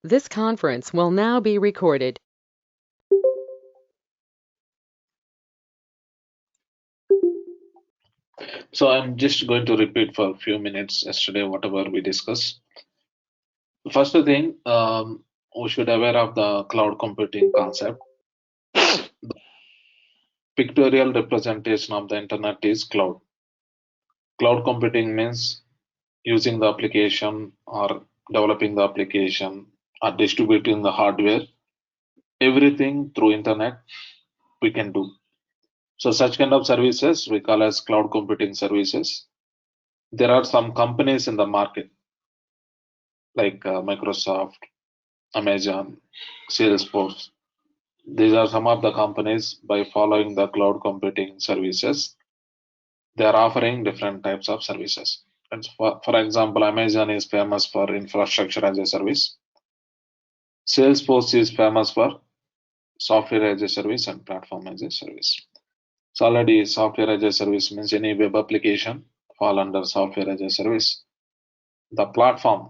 This conference will now be recorded. So I'm just going to repeat for a few minutes yesterday whatever we discussed. The first thing, we should aware of the cloud computing concept. The pictorial representation of the internet is cloud. Cloud computing means using the application or developing the application or distributing the hardware. Everything through internet we can do. So such kind of services we call as cloud computing services. There are some companies in the market like Microsoft, Amazon, Salesforce. These are some of the companies by following the cloud computing services. They are offering different types of services. And for example, Amazon is famous for infrastructure as a service. Salesforce is famous for software as a service and platform as a service. So already software as a service means any web application fall under software as a service. The platform,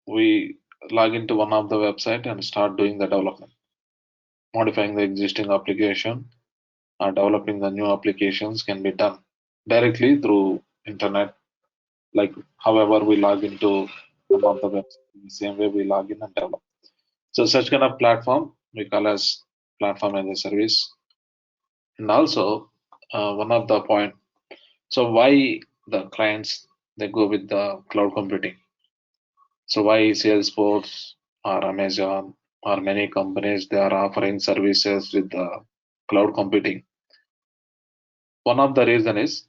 we log into one of the website and start doing the development, modifying the existing application or developing the new applications can be done directly through internet. Like however we log into one of the website, the same way we log in and develop. So such kind of platform we call as platform as a service. And also one of the point, so why the clients they go with the cloud computing? So why Salesforce or Amazon or many companies they are offering services with the cloud computing? One of the reason is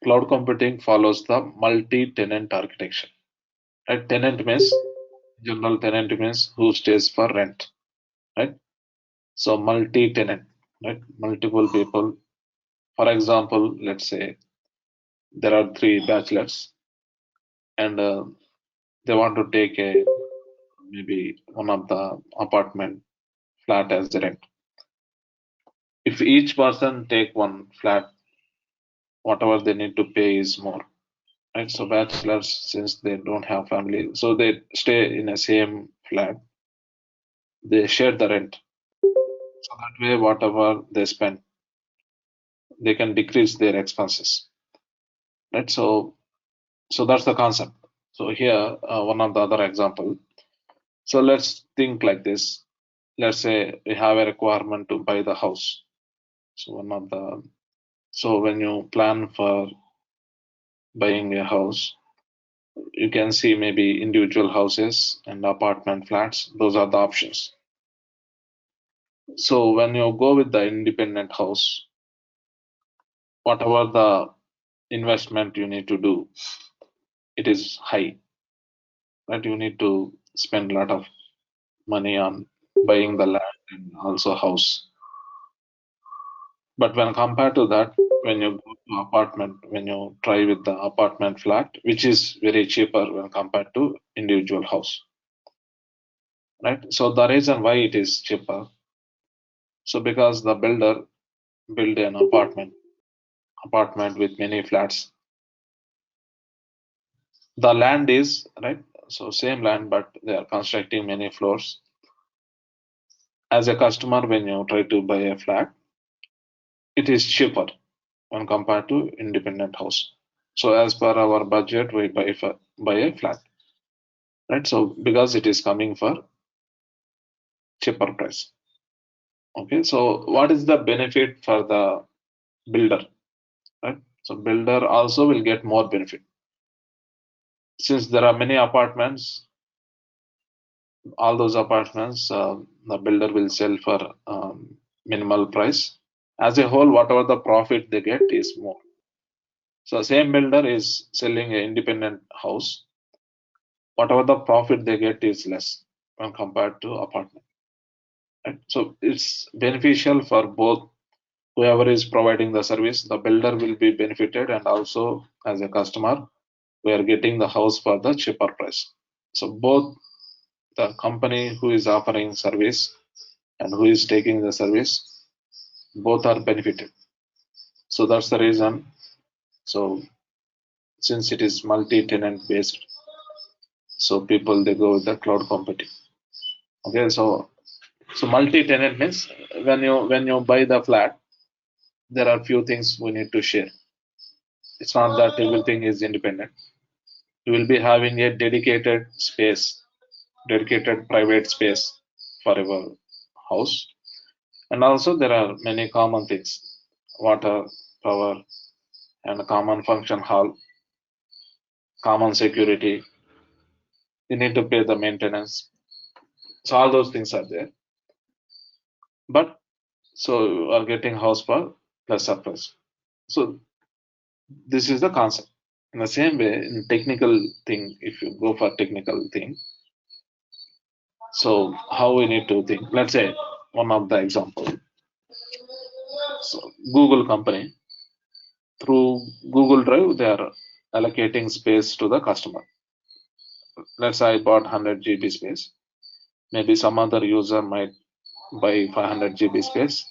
cloud computing follows the multi-tenant architecture. Right? Tenant means general tenant means who stays for rent, right? So multi-tenant, right? Multiple people. For example, let's say there are three bachelors and they want to take a maybe one of the apartment flat as the rent. If each person take one flat, whatever they need to pay is more, right? So bachelors, since they don't have family, so they stay in a same flat. They share the rent. So that way, whatever they spend, they can decrease their expenses, right? So that's the concept. So here, one of the other example. So let's think like this. Let's say we have a requirement to buy the house. So one of the so when you plan for buying a house, you can see maybe individual houses and apartment flats. Those are the options. So when you go with the independent house, whatever the investment you need to do, it is high, right? You need to spend a lot of money on buying the land and also house. But when compared to that, when you go to apartment, when you try with the apartment flat, which is very cheaper when compared to individual house, right? So the reason why it is cheaper, so because the builder build an apartment with many flats. The land is right, so same land, but they are constructing many floors. As a customer, when you try to buy a flat, it is cheaper when compared to independent house. So as per our budget, we buy a flat, right? So because it is coming for cheaper price. Okay, so what is the benefit for the builder, right? So builder also will get more benefit since there are many apartments. All those apartments, the builder will sell for minimal price. As a whole, whatever the profit they get is more. So same builder is selling an independent house. Whatever the profit they get is less when compared to apartment. Right? So it's beneficial for both. Whoever is providing the service, the builder will be benefited, and also as a customer, we are getting the house for the cheaper price. So both the company who is offering service and who is taking the service, both are benefited. So that's the reason. So since it is multi-tenant based, So people they go with the cloud computing. Okay, so multi-tenant means when you buy the flat, there are few things we need to share. It's not that everything is independent. You will be having a dedicated space, dedicated private space for your house. And also there are many common things, water, power, and common function hall, common security. You need to pay the maintenance. So all those things are there. But so you are getting house for plus surplus. So this is the concept. In the same way, in technical thing, if you go for technical thing, so how we need to think. Let's say one of the example. So Google company through Google Drive, they are allocating space to the customer. Let's say I bought 100 GB space. Maybe some other user might buy 500 GB space.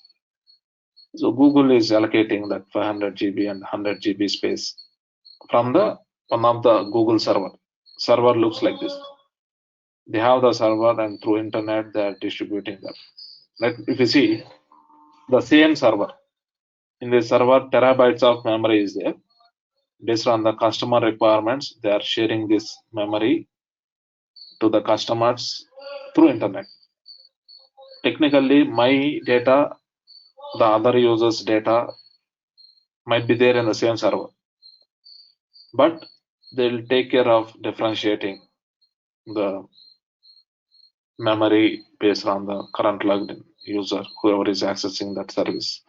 So Google is allocating that 500 GB and 100 GB space from the one of the Google server. Server looks like this. They have the server and through internet they are distributing them. Like if you see the same server, in the server terabytes of memory is there. Based on the customer requirements, they are sharing this memory to the customers through internet. Technically, my data, the other users' data might be there in the same server, but they'll take care of differentiating the memory based on the current logged in user, whoever is accessing that service.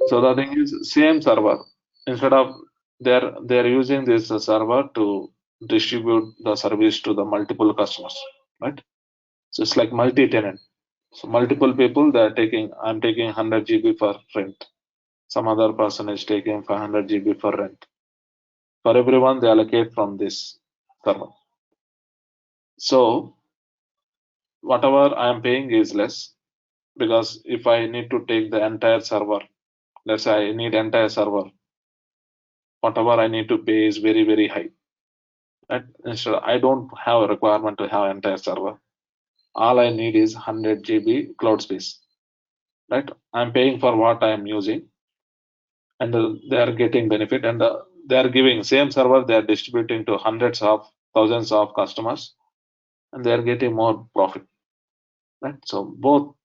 So the thing is, same server. Instead of they're using this server to distribute the service to the multiple customers, right? So it's like multi-tenant. So multiple people they're taking. I'm taking 100 GB for rent. Some other person is taking 500 GB for rent. For everyone, they allocate from this server. So whatever I'm paying is less because if I need to take the entire server, let's say I need entire server, whatever I need to pay is very, very high. Right? Instead, I don't have a requirement to have entire server. All I need is 100 GB cloud space. Right? I'm paying for what I'm using, and they are getting benefit, and they are giving same server. They are distributing to hundreds of thousands of customers, and they are getting more profit. Right? So both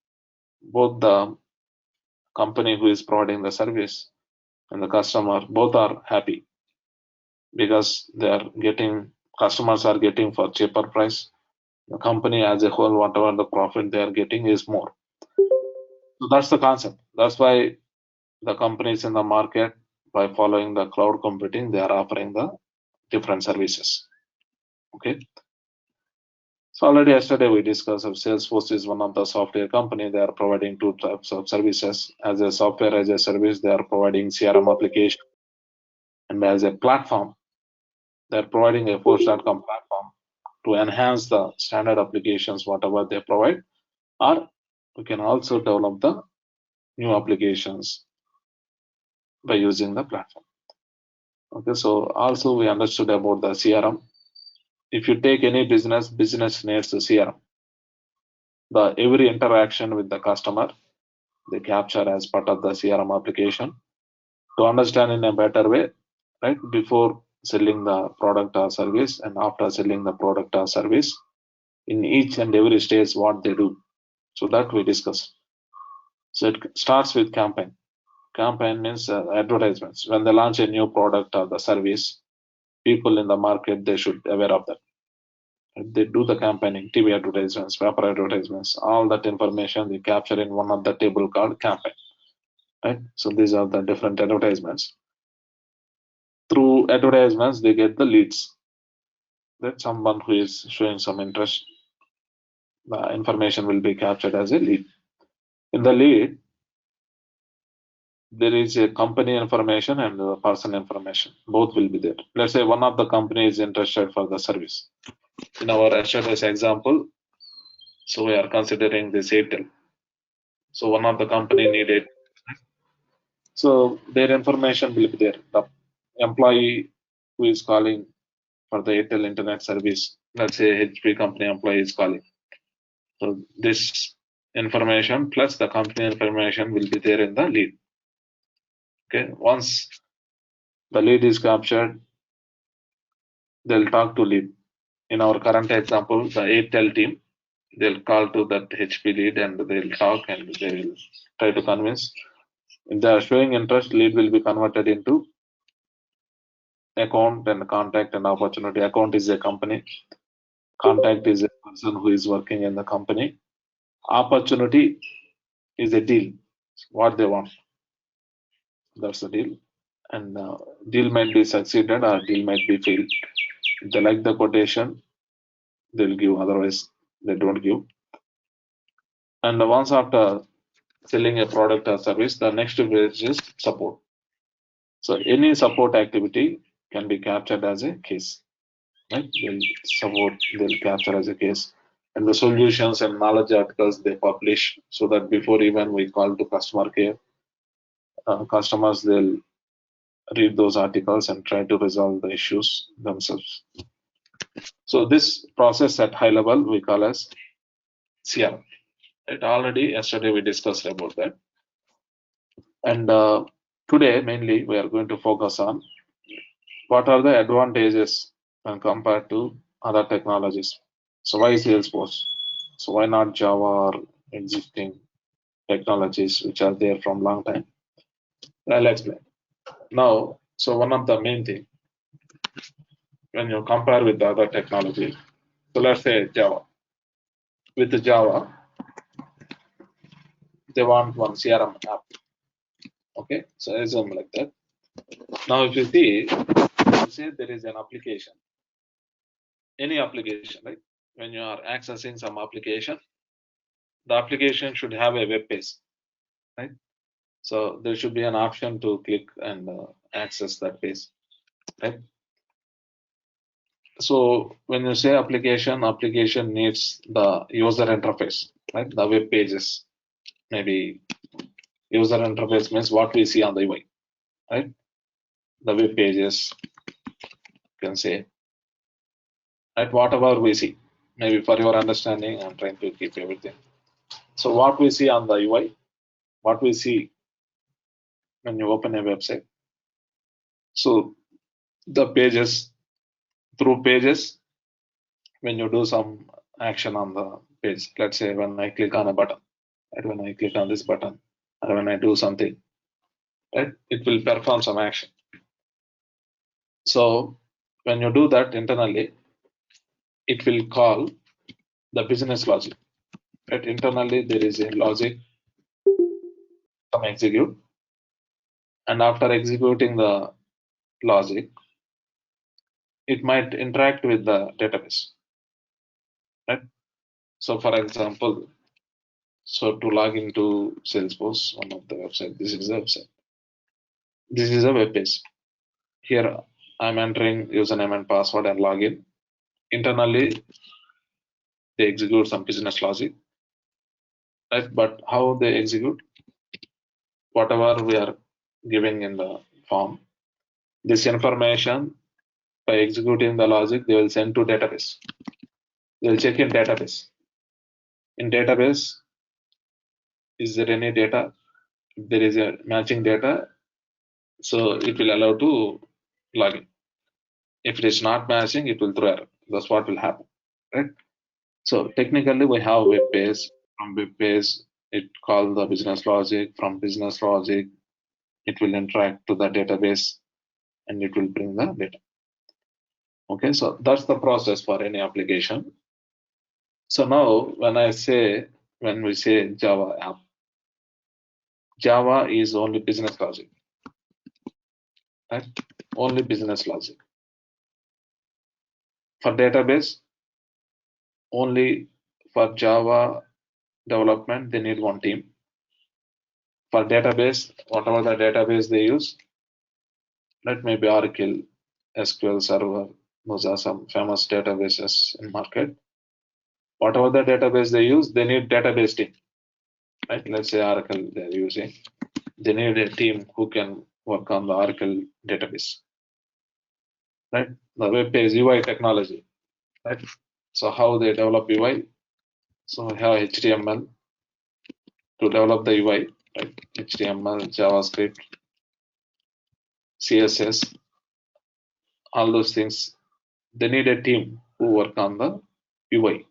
the company who is providing the service and the customer both are happy because they are getting customers are getting for cheaper price. The company as a whole, whatever the profit they are getting is more. So that's the concept. That's why the companies in the market, by following the cloud computing, they are offering the different services. Okay. So already yesterday we discussed that Salesforce is one of the software company. They are providing two types of services. As a software as a service, they are providing CRM application, and as a platform, they are providing a Force.com platform to enhance the standard applications, whatever they provide, or we can also develop the new applications by using the platform. Okay, so also we understood about the CRM. If you take any business needs a CRM. The every interaction with the customer, they capture as part of the CRM application to understand in a better way, right? Before selling the product or service and after selling the product or service, in each and every stage what they do. So that we discuss. So it starts with campaign. Campaign means advertisements. When they launch a new product or the service, people in the market they should be aware of that. They do the campaigning, TV advertisements, paper advertisements, all that information they capture in one of the table called campaign. Right? So these are the different advertisements. Through advertisements, they get the leads. That someone who is showing some interest, the information will be captured as a lead. In the lead, there is a company information and the person information. Both will be there. Let's say one of the company is interested for the service. In our yesterday's example, so we are considering this Airtel. So one of the company needed. So their information will be there. The employee who is calling for the Airtel internet service, let's say HP company employee is calling. So this information plus the company information will be there in the lead. Okay, once the lead is captured, they'll talk to lead. In our current example, the Airtel team, they'll call to that HP lead and they'll talk and they will try to convince. If they are showing interest, lead will be converted into account and contact and opportunity. Account is a company, contact is a person who is working in the company. Opportunity is a deal, what they want. That's the deal. And deal might be succeeded or deal might be failed. If they like the quotation, they'll give, otherwise they don't give. And once after selling a product or service, the next phase is support. So any support activity can be captured as a case, right? They'll capture as a case. And the solutions and knowledge articles they publish so that before even we call to customer care, customers, they'll read those articles and try to resolve the issues themselves. So this process at high level we call as CRM. It already yesterday we discussed about that. And today mainly we are going to focus on what are the advantages when compared to other technologies. So why Salesforce? So why not Java or existing technologies which are there from long time? I'll explain. Now, so one of the main thing when you compare with the other technologies, so let's say Java. With the Java, they want one CRM app. Okay, so assume like that. Now, if you see, say there is an application, any application, right? When you are accessing some application, the application should have a web page, right? So there should be an option to click and access that page, right? So when you say application, application needs the user interface, right? The web pages, maybe user interface means what we see on the UI, right? The web pages, you can say, right? Whatever we see, maybe for your understanding, I'm trying to keep everything. So what we see on the UI, what we see when you open a website. So the pages, through pages, when you do some action on the page, let's say when I click on a button, right? When I click on this button, or when I do something, right? It will perform some action. So when you do that internally, it will call the business logic. Right? Internally, there is a logic, some execute, and after executing the logic, it might interact with the database. Right? So for example, so to log into Salesforce, one of the website, this is the website. This is a web page. Here I'm entering username and password and login. Internally, they execute some business logic. Right? But how they execute? Whatever we are giving in the form, this information by executing the logic, they will send to database. They will check in database. In database, is there any data? If there is a matching data, so it will allow to log in. If it is not matching, it will throw error. That's what will happen, right? So technically, we have web page. From web page, it call the business logic. From business logic, it will interact to the database, and it will bring the data. Okay, so that's the process for any application. So now, when we say Java app, Java is only business logic, right? Only business logic. For database, only for Java development, they need one team. For database, whatever the database they use, that may be Oracle, SQL Server, those are some famous databases in market. Whatever the database they use, they need database team, right? Let's say Oracle they're using. They need a team who can work on the Oracle database, right? The web page UI technology. right? So how they develop UI? So we have HTML to develop the UI, right? HTML, JavaScript, CSS, all those things. They need a team who work on the UI.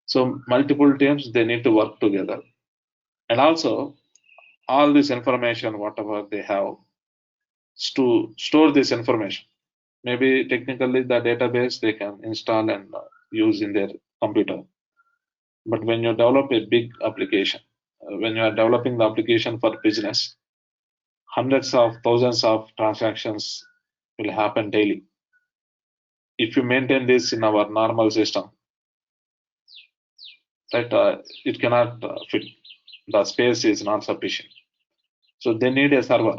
So multiple teams, they need to work together. And also all this information, whatever they have, to store this information. Maybe technically the database they can install and use in their computer. But when you develop a big application, when you are developing the application for business, hundreds of thousands of transactions will happen daily. If you maintain this in our normal system, right, it cannot fit. The space is not sufficient. So they need a server,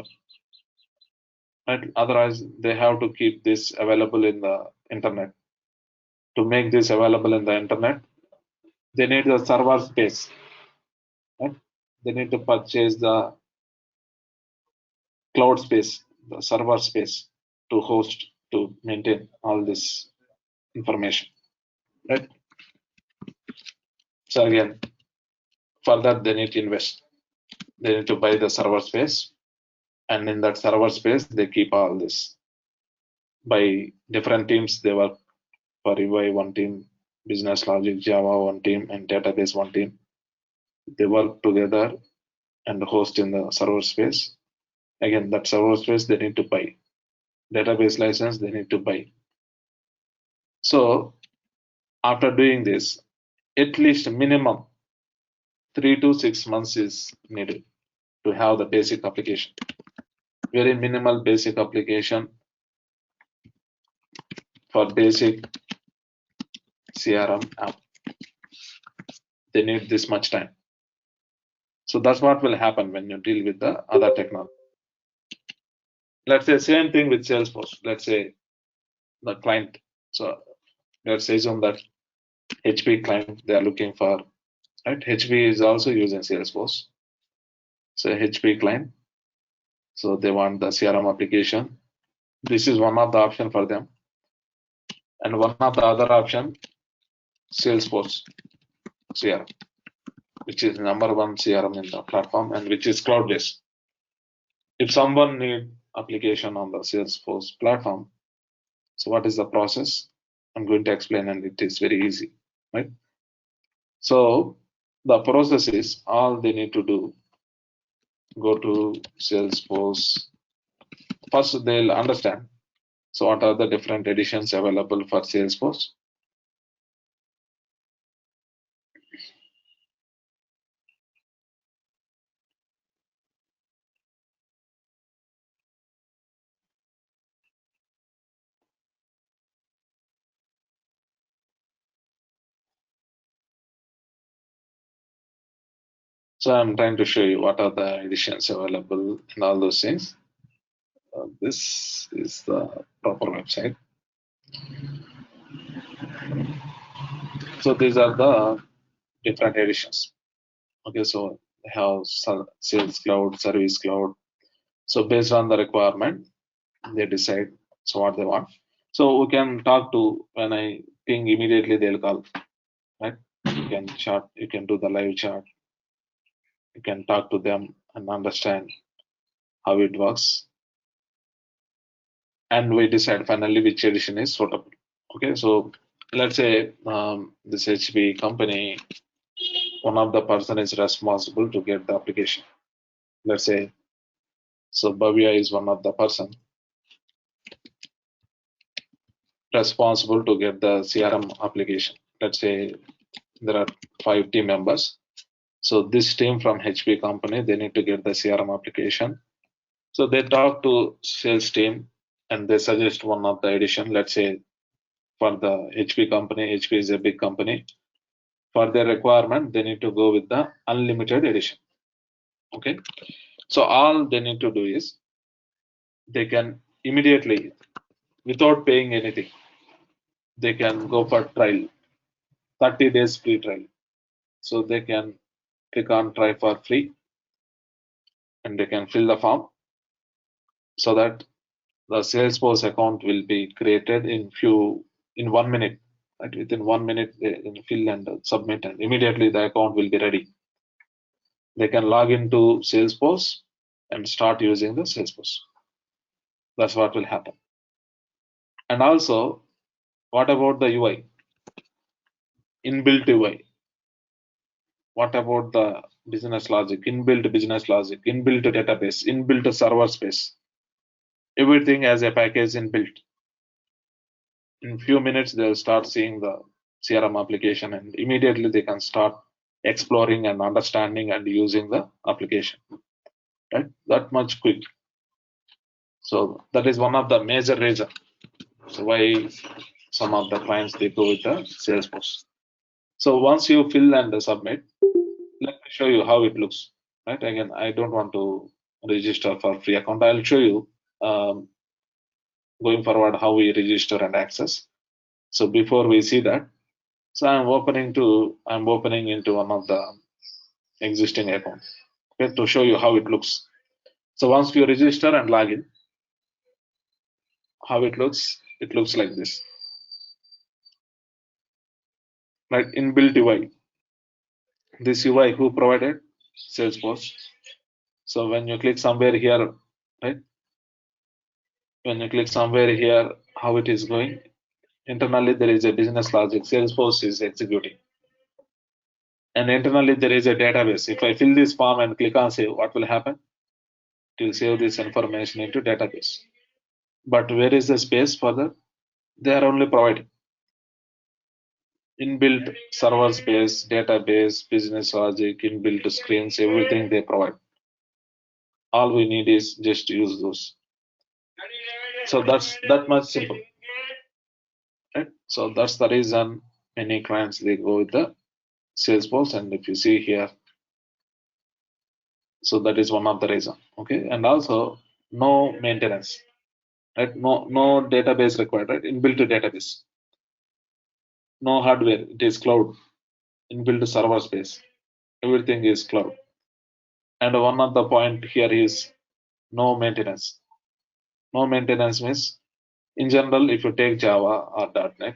right? Otherwise, they have to keep this available in the internet. To make this available in the internet, they need the server space, right? They need to purchase the cloud space, the server space to host, to maintain all this information, right? So again, for that they need to invest. They need to buy the server space, and in that server space they keep all this. By different teams, they work. For UI one team, business logic Java one team, and database one team. They work together and host in the server space. Again, that server space they need to buy. Database license they need to buy. So after doing this, at least minimum 3 to 6 months is needed to have the basic application. Very minimal basic application for basic CRM app. They need this much time. So that's what will happen when you deal with the other technology. Let's say same thing with Salesforce. Let's say the client. So let's assume that HP client they are looking for, right? HP is also using Salesforce. So HP client. So they want the CRM application. This is one of the option for them. And one of the other option, Salesforce CRM, which is number one CRM in the platform and which is cloud-based. If someone need application on the Salesforce platform, so what is the process? I'm going to explain, and it is very easy, right? So the process is all they need to do. Go to Salesforce. First, they'll understand. So what are the different editions available for Salesforce? So I'm trying to show you what are the editions available and all those things. This is the proper website. So these are the different editions. Okay, so they have Sales Cloud, Service Cloud. So based on the requirement, they decide so what they want. So we can talk to, when I ping immediately they'll call, right? You can chat, you can do the live chat, you can talk to them and understand how it works. And we decide finally which edition is suitable. Okay, so let's say this HP company, one of the person is responsible to get the application. Let's say, so Bhavya is one of the person responsible to get the CRM application. Let's say there are 5 team members. So this team from HP company, they need to get the CRM application. So they talk to sales team and they suggest one of the edition. Let's say for the HP company, HP is a big company. For their requirement, they need to go with the unlimited edition. Okay. So all they need to do is they can immediately, without paying anything, they can go for trial, 30 days free trial. So they can click on try for free and they can fill the form so that the Salesforce account will be created in 1 minute. Right? Within 1 minute, they can fill and submit, and immediately the account will be ready. They can log into Salesforce and start using the Salesforce. That's what will happen. And also, what about the UI? Inbuilt UI. What about the business logic? Inbuilt business logic, inbuilt database, inbuilt server space. Everything as a package inbuilt. In few minutes, they'll start seeing the CRM application, and immediately they can start exploring and understanding and using the application. Right? That much quick. So that is one of the major reasons why some of the clients they go with the Salesforce. So once you fill and submit, let me show you how it looks. Right? Again, I don't want to register for free account. I'll show you going forward how we register and access. So before we see that, so I'm opening into one of the existing accounts, okay, to show you how it looks. So once you register and log in, how it looks like this. Right, inbuilt UI. This UI who provided? Salesforce. So when you click somewhere here, right? When you click somewhere here, how it is going? Internally, there is a business logic. Salesforce is executing. And internally, there is a database. If I fill this form and click on save, what will happen? It will save this information into database. But where is the space for that? They are only providing inbuilt server space, database, business logic, inbuilt screens, everything they provide. All we need is just to use those. So that's that much simple. Right? So that's the reason many clients they go with the Salesforce, and if you see here, so that is one of the reason. Okay, and also no maintenance, right? No database required, right? Inbuilt database, no hardware. It is cloud, inbuilt server space. Everything is cloud. And one of the point here is no maintenance. No maintenance means, in general, if you take Java or .NET,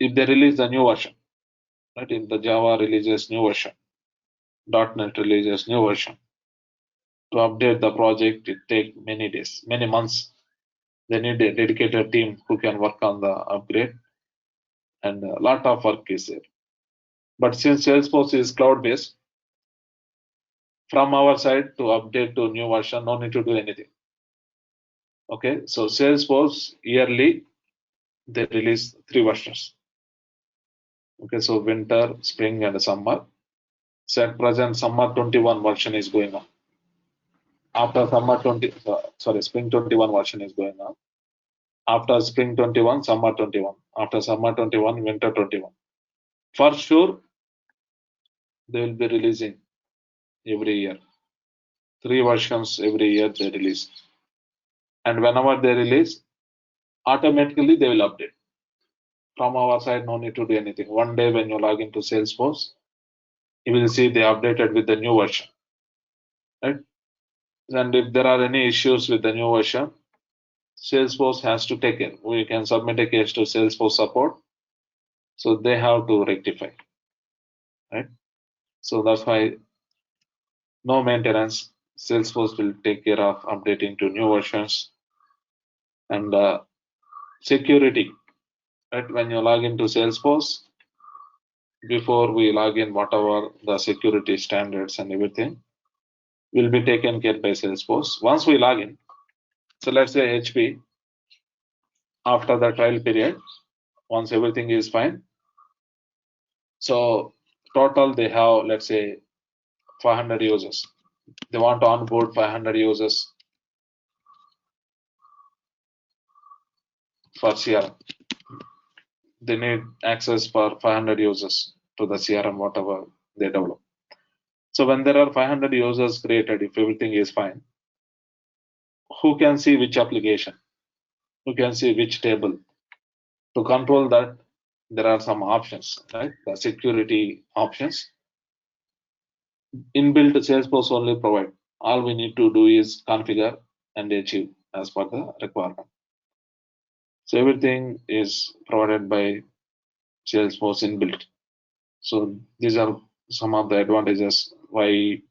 if they release the new version, right? If the Java releases new version, .NET releases new version, to update the project, it takes many days, many months. They need a dedicated team who can work on the upgrade, and a lot of work is there. But since Salesforce is cloud-based, from our side to update to new version, no need to do anything. Okay, so Salesforce yearly they release 3 versions. Okay, so winter, spring, and summer. So at present, summer 21 version is going on. After spring 21 version is going on. After spring 21, summer 21. After summer 21, winter 21. For sure, they will be releasing every year. 3 versions every year they release. And whenever they release, automatically they will update. From our side, no need to do anything. One day when you log into Salesforce, you will see they updated with the new version. Right? And if there are any issues with the new version, Salesforce has to take it. We can submit a case to Salesforce support. So they have to rectify. Right? So that's why no maintenance. Salesforce will take care of updating to new versions. And security. Right? When you log into Salesforce, before we log in, whatever the security standards and everything will be taken care by Salesforce. Once we log in, so let's say HP, after the trial period, once everything is fine, so total they have, let's say, 500 users. They want to onboard 500 users for CRM. They need access for 500 users to the CRM, whatever they develop. So when there are 500 users created, if everything is fine, who can see which application? Who can see which table? To control that, there are some options, right? The security options. Inbuilt Salesforce only provide. All we need to do is configure and achieve as per the requirement. So everything is provided by Salesforce inbuilt. So these are some of the advantages why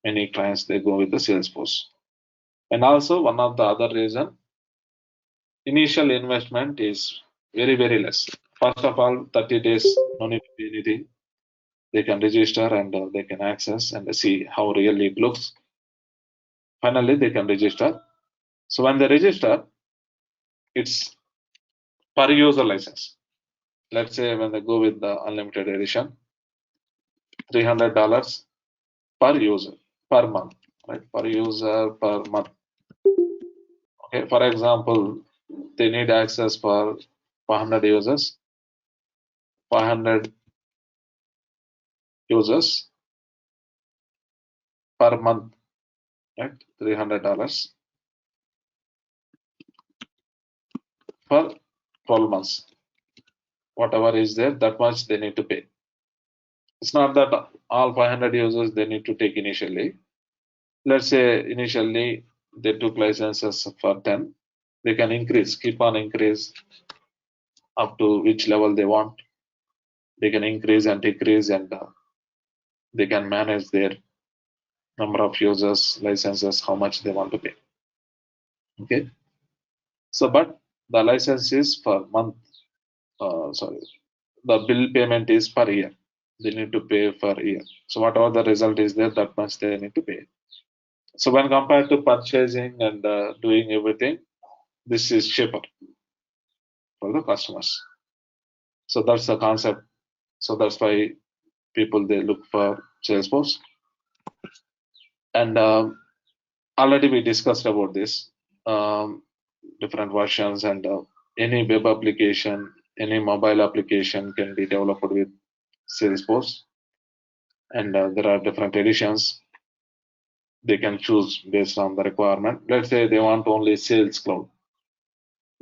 many clients they go with the Salesforce. And also one of the other reason, initial investment is very less. First of all, 30 days, no need to pay anything. They can register and they can access and see how really it looks. Finally, they can register. So when they register, it's per user license. Let's say when they go with the unlimited edition, $300 per user per month, right? Per user per month. Okay, for example, they need access for 500 users, 500 users per month, right? $300 for 12 months. Whatever is there, that much they need to pay. It's not that all 500 users they need to take initially. Let's say initially they took licenses for 10. They can increase, keep on increase up to which level they want. They can increase and decrease and they can manage their number of users, licenses, how much they want to pay. Okay. So, but the license is per month. Sorry, the bill payment is per year. They need to pay per year. So, whatever the result is there, that much they need to pay. So, when compared to purchasing and doing everything, this is cheaper for the customers. So, that's the concept. So, that's why people they look for Salesforce. And already we discussed about this. Different versions and any web application, any mobile application can be developed with Salesforce. And there are different editions. They can choose based on the requirement. Let's say they want only Sales Cloud.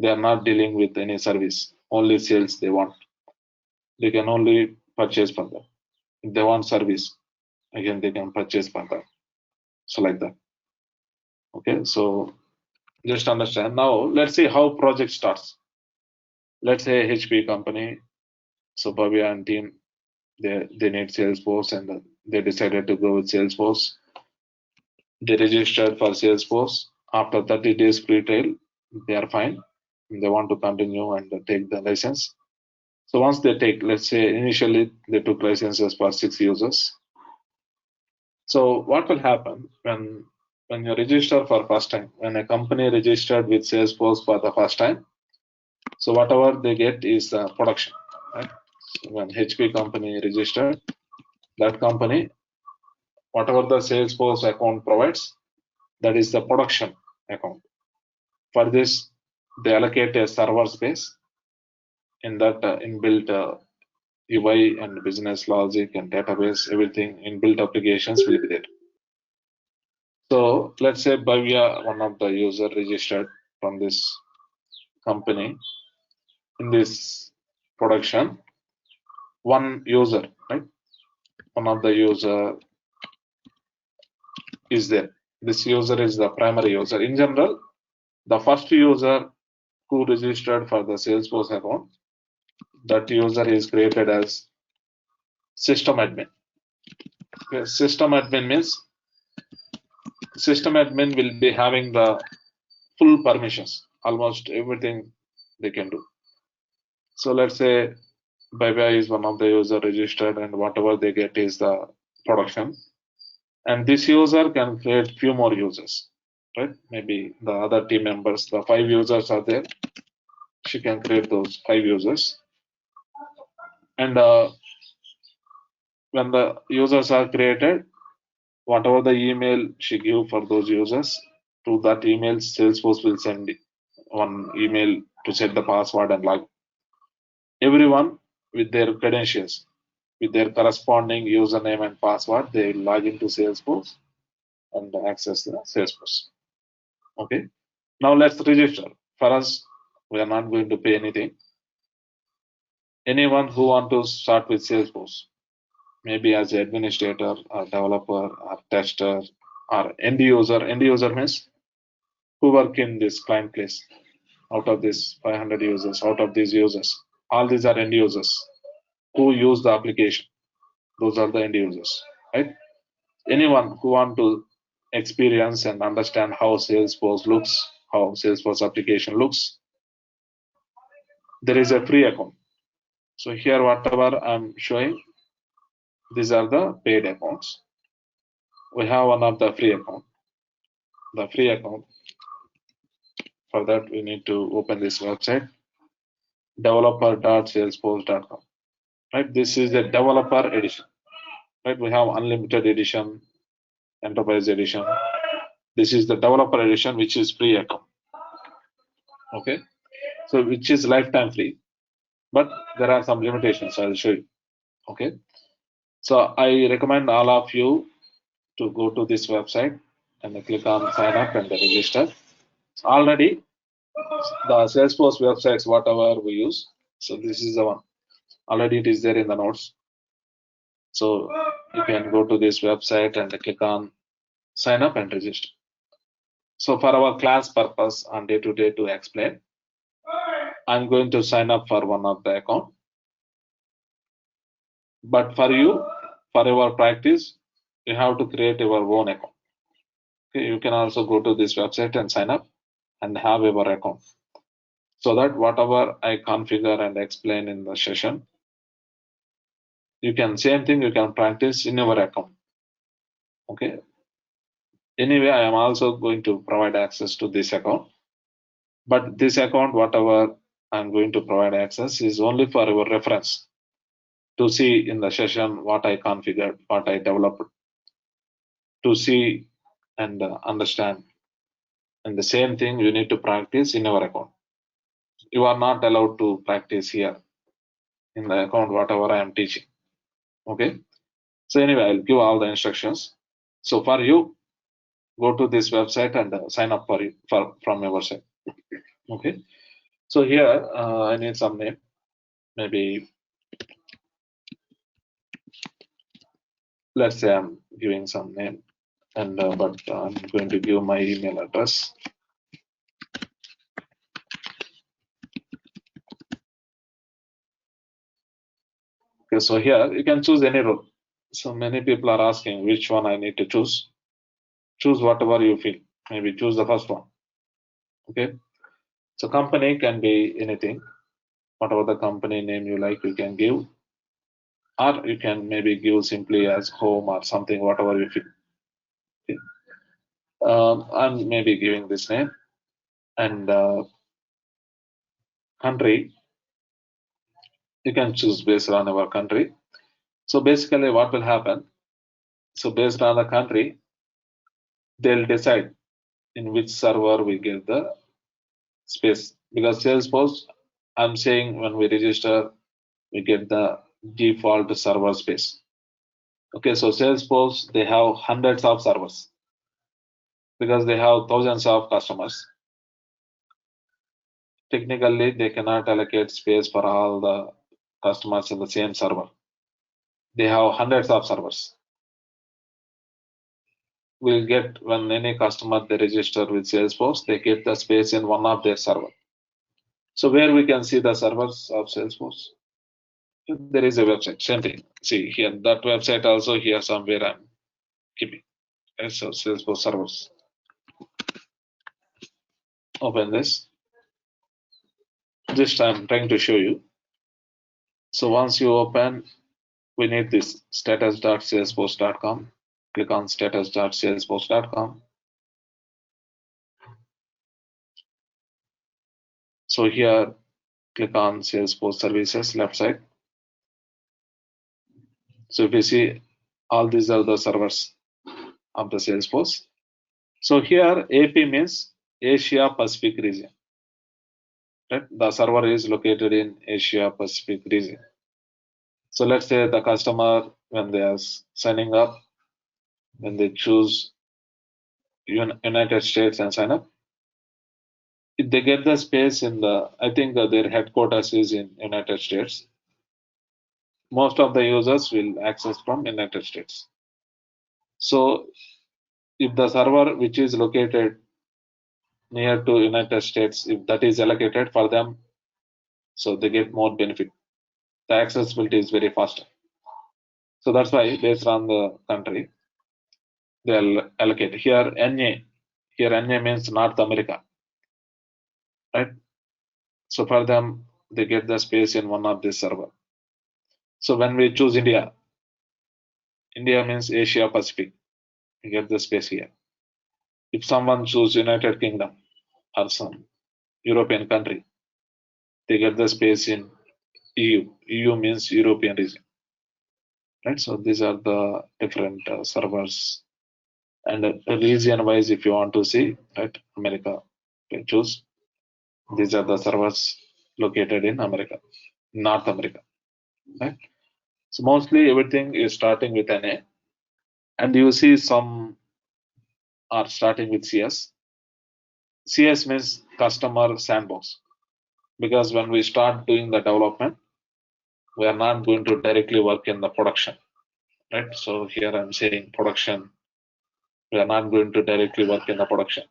They are not dealing with any service, only sales they want. They can only purchase for that. If they want service, again they can purchase for that. So like that. Okay, so just understand. Now let's see how project starts. Let's say HP company, so Bhavya and team, they need Salesforce and they decided to go with Salesforce. They registered for Salesforce. After 30 days free trial, they are fine. They want to continue and take the license. So once they take, let's say initially they took licenses for 6 users. So what will happen when you register for first time, when a company registered with Salesforce for the first time, so whatever they get is the production, right? So when HP company registered, that company, whatever the Salesforce account provides, that is the production account. For this, they allocate a server space in that inbuilt UI and business logic and database, everything inbuilt applications will be there. So let's say Bhavya, one of the user registered from this company in this production, one user, right? One of the user is there. This user is the primary user. In general, the first user who registered for the Salesforce account, that user is created as system admin. Okay, system admin means system admin will be having the full permissions, almost everything they can do. So let's say Bye is one of the user registered and whatever they get is the production. And this user can create few more users, right? Maybe the other team members, the 5 users are there. She can create those 5 users. And when the users are created, whatever the email she give for those users, to that email, Salesforce will send one email to set the password and log. Everyone with their credentials, with their corresponding username and password, they will log into Salesforce and access the Salesforce. Okay. Now let's register. For us, we are not going to pay anything. Anyone who want to start with Salesforce, maybe as an administrator or developer or tester or end user. End user means who work in this client place. out of these 500 users, out of these users, all these are end users who use the application. Those are the end users, right? Anyone who want to experience and understand how Salesforce looks, how Salesforce application looks, there is a free account. So here, whatever I'm showing, these are the paid accounts. We have one of the free account. The free account. For that, we need to open this website, developer.salesforce.com. Right? This is the developer edition. Right? We have unlimited edition, enterprise edition. This is the developer edition, which is free account. Okay, so which is lifetime free, but there are some limitations. I'll show you. Okay, so I recommend all of you to go to this website and click on sign up and register. Already the Salesforce websites, whatever we use. So this is the one. Already it is there in the notes. So you can go to this website and click on sign up and register. So for our class purpose on day-to-day to explain, I'm going to sign up for one of the account. But for you, for your practice, you have to create your own account. Okay, you can also go to this website and sign up and have your account. So that whatever I configure and explain in the session, you can same thing you can practice in your account. Okay. Anyway, I am also going to provide access to this account. But this account, whatever I'm going to provide access is only for your reference to see in the session what I configured, what I developed, to see and understand. And the same thing you need to practice in your account. You are not allowed to practice here in the account, whatever I am teaching. Okay. So anyway, I'll give all the instructions. So for you, go to this website and sign up for it from your side. Okay. So here I need some name, maybe let's say I'm giving some name, and but I'm going to give my email address. Okay, so here you can choose any role. So many people are asking which one I need to choose. Choose whatever you feel. Maybe choose the first one. Okay. So company can be anything. Whatever the company name you like, you can give, or you can maybe give simply as home or something, whatever you feel. Okay. I'm maybe giving this name, and country. You can choose based on our country. So basically, what will happen? So based on the country, they'll decide in which server we get the space. Because Salesforce, I'm saying when we register, we get the default server space. Okay, so Salesforce, they have hundreds of servers because they have thousands of customers. Technically, they cannot allocate space for all the customers in the same server. They have hundreds of servers. We'll get when any customer they register with Salesforce, they get the space in one of their server. So where we can see the servers of Salesforce? There is a website, same thing. See here, that website also here somewhere I'm keeping. Okay, so Salesforce servers. Open this. Just I'm trying to show you. So once you open, we need this status.salesforce.com. Click on status.salesforce.com. So here, click on Salesforce services left side. So if you see, all these are the servers of the Salesforce. So here, AP means Asia Pacific region. Right? The server is located in Asia Pacific region. So let's say the customer, when they are signing up, when they choose United States and sign up, if they get the space in the, I think their headquarters is in United States. Most of the users will access from United States. So if the server which is located near to United States, if that is allocated for them, so they get more benefit. The accessibility is very faster. So that's why based on the country, they'll allocate. Here NA means North America, right? So for them, they get the space in one of this server. So when we choose India means Asia Pacific, you get the space here. If someone choose United Kingdom or some European country, they get the space in EU. EU means European region, right? So these are the different servers. And region wise, if you want to see, right, America, you can choose. These are the servers located in America, North America, right? So mostly everything is starting with NA, and you see some are starting with CS. CS means customer sandbox, because when we start doing the development, we are not going to directly work in the production, right? So here I'm saying production, we are not going to directly work in the production.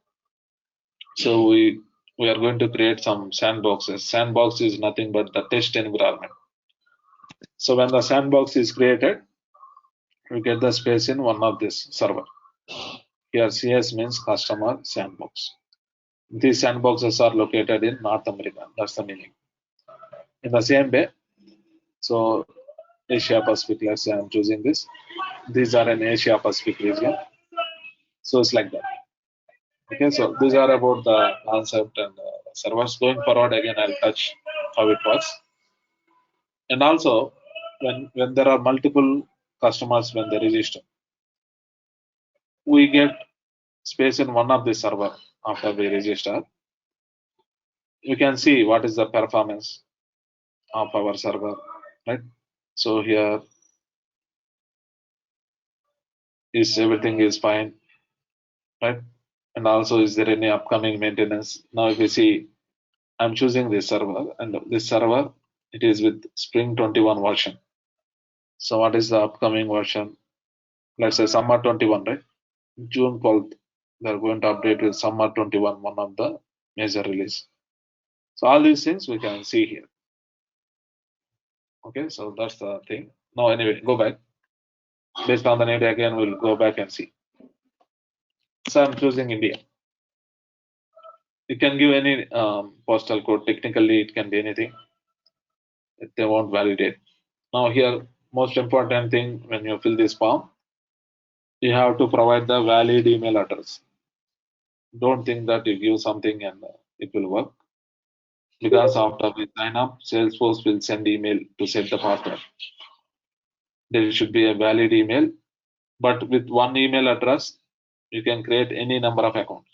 So we are going to create some sandboxes. Sandbox is nothing but the test environment. So when the sandbox is created, we get the space in one of this server. Here CS means customer sandbox. These sandboxes are located in North America. That's the meaning. In the same way, so Asia Pacific, let's say I'm choosing this. These are in Asia Pacific region. So it's like that. Okay, so these are about the concept and servers. Going forward, again, I'll touch how it works. And also, when there are multiple customers, when they register, we get space in one of the server after we register. You can see what is the performance of our server, right? So here is everything is fine, right? And also, is there any upcoming maintenance? Now, if you see, I'm choosing this server, and this server, it is with Spring 21 version. So what is the upcoming version? Let's say Summer 21, right? June 12th, they're going to update with Summer 21, one of the major release. So all these things we can see here. Okay, so that's the thing. Now, anyway, go back. Based on the need, again, we'll go back and see. So I'm choosing India. You can give any postal code. Technically, it can be anything. They won't validate. Now here, most important thing when you fill this form, you have to provide the valid email address. Don't think that you give something and it will work. Because after we sign up, Salesforce will send email to set the password. There should be a valid email, but with one email address, you can create any number of accounts.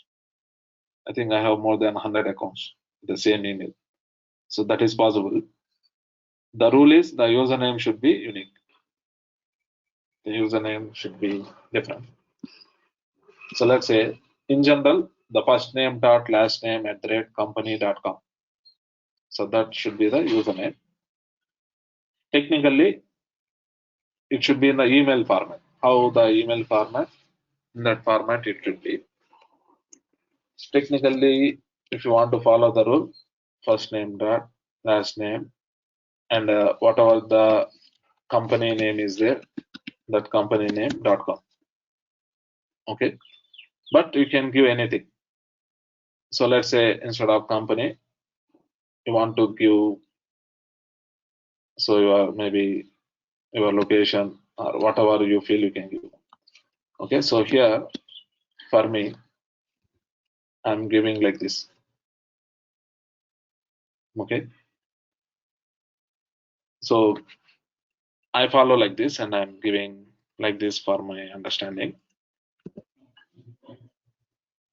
I think I have more than 100 accounts with the same email. So that is possible. The rule is the username should be unique. The username should be different. So let's say, in general, the first name dot last name @company.com. So that should be the username. Technically, it should be in the email format. How the email format? In that format, it should be. Technically, if you want to follow the rule, first name dot last name, and whatever the company name is there, that company name.com. Okay, but you can give anything. So let's say instead of company, you want to give, so maybe your location or whatever you feel you can give. Okay, so here for me, I'm giving like this. Okay, so I follow like this and I'm giving like this for my understanding.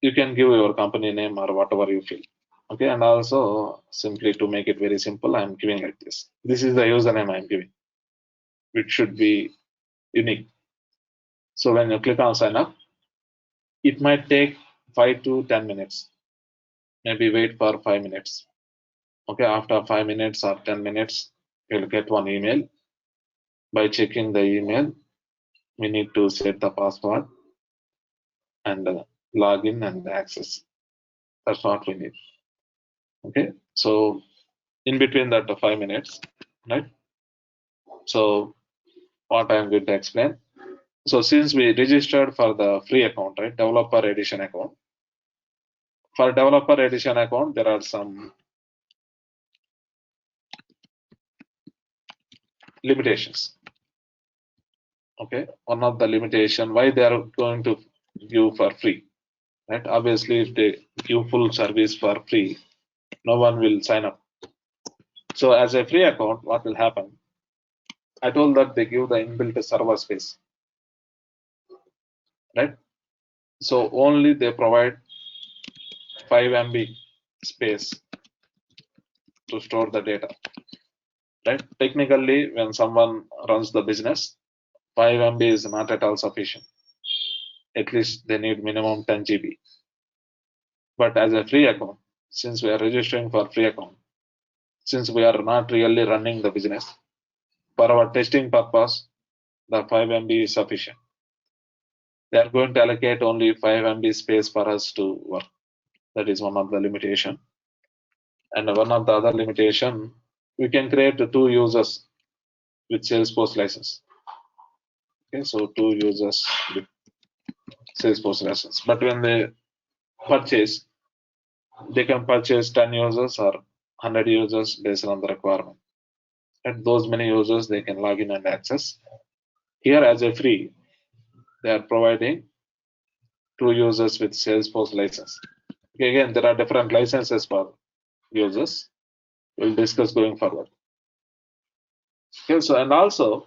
You can give your company name or whatever you feel. Okay, and also simply to make it very simple, I'm giving like this. This is the username I'm giving, which should be unique. So when you click on sign up, it might take 5 to 10 minutes. Maybe wait for 5 minutes. Okay, after 5 minutes or 10 minutes, you'll get one email. By checking the email, we need to set the password and log in and access. That's what we need. Okay, so in between that 5 minutes, right? So what I'm going to explain. So since we registered for the free account, right, developer edition account, for developer edition account, there are some limitations. Okay, one of the limitation why they are going to give for free, right? Obviously, if they give full service for free, no one will sign up. So as a free account, what will happen? I told that they give the inbuilt server space, right? So only they provide 5 MB space to store the data, right? Technically, when someone runs the business, 5 MB is not at all sufficient. At least they need minimum 10 GB. But as a free account, since we are registering for free account, since we are not really running the business, for our testing purpose, the 5 MB is sufficient. They are going to allocate only 5 MB space for us to work. That is one of the limitation. And one of the other limitation, we can create 2 users with Salesforce license. Okay, so 2 users with Salesforce license. But when they purchase, they can purchase 10 users or 100 users based on the requirement. And those many users they can log in and access. Here as a free, they are providing 2 users with Salesforce license. Okay, again, there are different licenses for users. We'll discuss going forward. Okay, so and also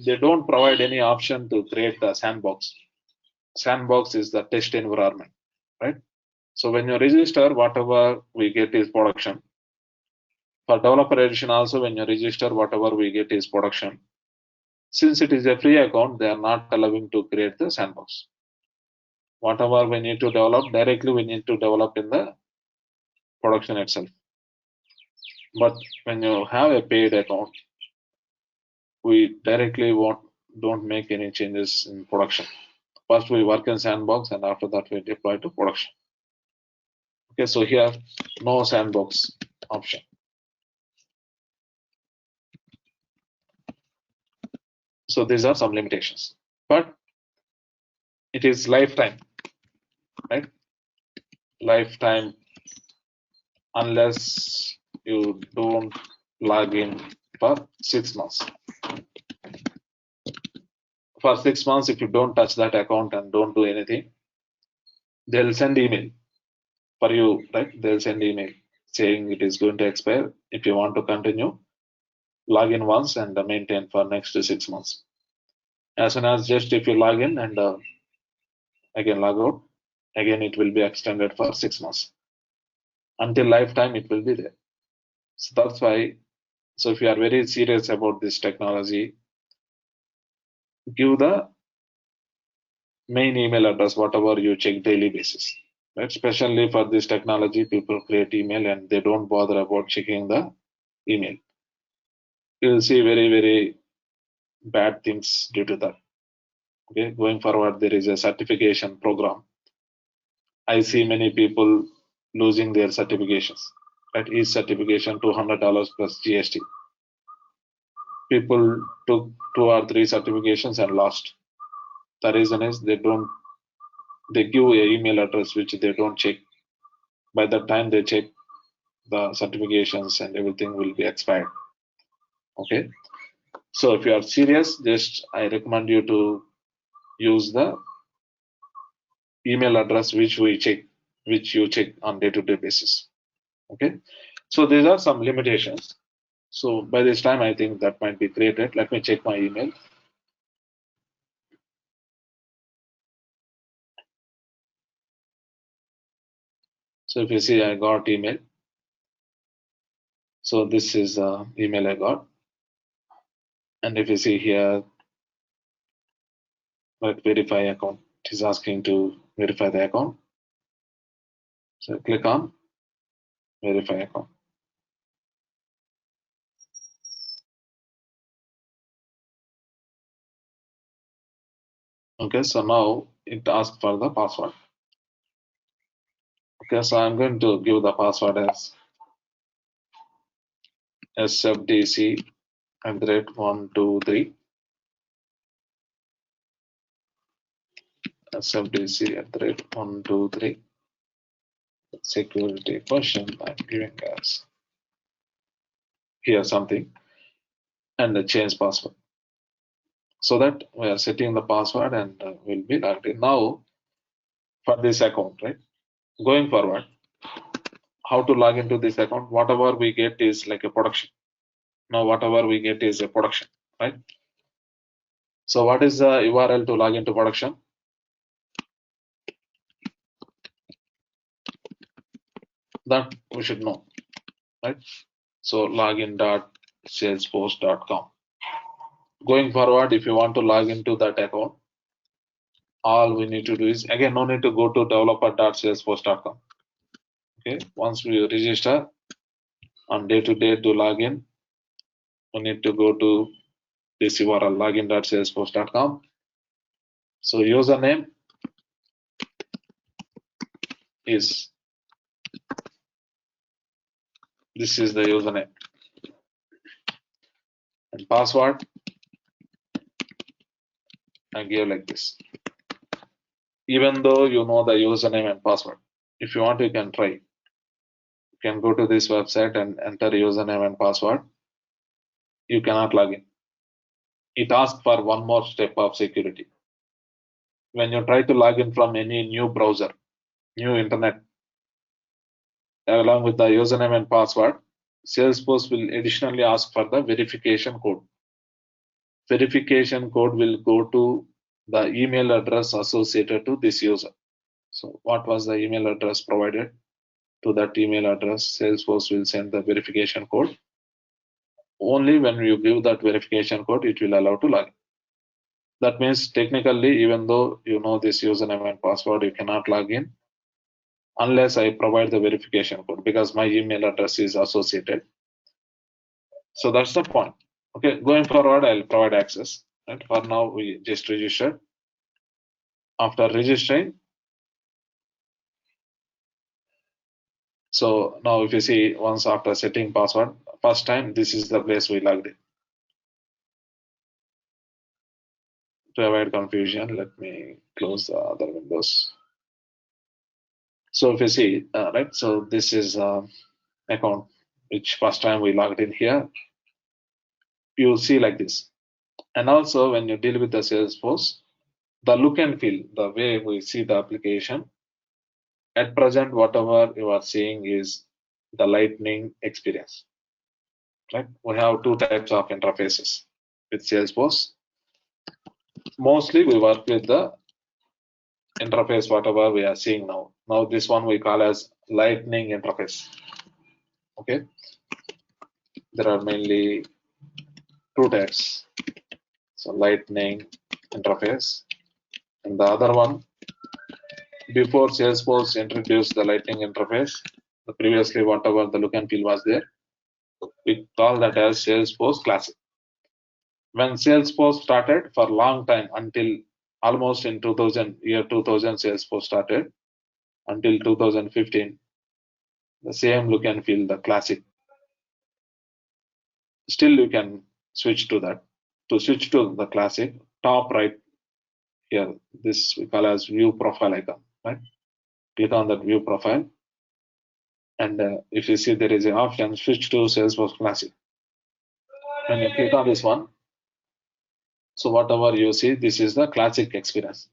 they don't provide any option to create the sandbox. Sandbox is the test environment, right? So when you register, whatever we get is production. For developer edition also, when you register, whatever we get is production. Since it is a free account, they are not allowing to create the sandbox. Whatever we need to develop, directly we need to develop in the production itself. But when you have a paid account, we directly don't make any changes in production. First we work in sandbox and after that we deploy to production. Okay, so here no sandbox option. So these are some limitations, but it is lifetime, right? Lifetime unless you don't log in for 6 months. For 6 months, if you don't touch that account and don't do anything, they'll send email for you, right? They'll send email saying it is going to expire. If you want to continue, log in once and maintain for next 6 months. As soon as just if you log in and again log out, again it will be extended for 6 months. Until lifetime, it will be there. So that's why, so if you are very serious about this technology, give the main email address, whatever you check daily basis. Right? Especially for this technology, people create email and they don't bother about checking the email. You'll see very, very bad things due to that. Okay, going forward, there is a certification program. I see many people losing their certifications. At each certification, $200 plus GST. People took 2 or 3 certifications and lost. The reason is they give a email address which they don't check. By the time they check, the certifications and everything will be expired. Okay, so if you are serious, just I recommend you to use the email address which you check on day-to-day basis. Okay, so these are some limitations. So by this time, I think that might be created. Let me check my email. So if you see, I got email. So this is the email I got. And if you see here, let verify account. It is asking to verify the account. So click on verify account. Okay, so now it asks for the password. Okay, so I'm going to give the password as SFDC @123, SFDC @123. Security question I'm giving as here something, and the change password. So that we are setting the password and will be logged in. Now for this account, right? Going forward, how to log into this account? Whatever we get is like a production. Now whatever we get is a production, right? So what is the URL to log into production? That we should know, right? So login.salesforce.com. Going forward, if you want to log into that account, all we need to do is, again, no need to go to developer.salesforce.com. Okay, once we register on day-to-day to log in, we need to go to this URL login.salesforce.com. So username is, this is the username, and password I give like this. Even though you know the username and password, if you want, you can try. You can go to this website and enter username and password. You cannot log in. It asks for one more step of security. When you try to log in from any new browser, new internet, along with the username and password, Salesforce will additionally ask for the verification code. Verification code will go to the email address associated to this user. So what was the email address provided? To that email address, Salesforce will send the verification code. Only when you give that verification code, it will allow to log in. That means technically, even though you know this username and password, you cannot log in unless I provide the verification code, because my email address is associated. So that's the point. Okay, going forward, I'll provide access. Right? For now, we just registered. After registering, so now if you see, once after setting password, first time, this is the place we logged in. To avoid confusion, let me close the other windows. So if you see, right, so this is account which first time we logged in here. You see like this. And also when you deal with the Salesforce, the look and feel, the way we see the application, at present, whatever you are seeing is the lightning experience, right? We have two types of interfaces with Salesforce. Mostly we work with the interface, whatever we are seeing now. Now this one we call as lightning interface. Okay, there are mainly two types. So lightning interface, and the other one, before Salesforce introduced the lightning interface, previously whatever the look and feel was there, we call that as Salesforce Classic. When Salesforce started, for a long time, until almost in 2000, Salesforce started, until 2015, the same look and feel, the Classic. Still you can switch to that. To switch to the Classic, top right here, this we call as view profile icon, right? Click on that view profile, and if you see there is an option switch to Salesforce Classic. When you click on this one, so whatever you see, this is the Classic experience.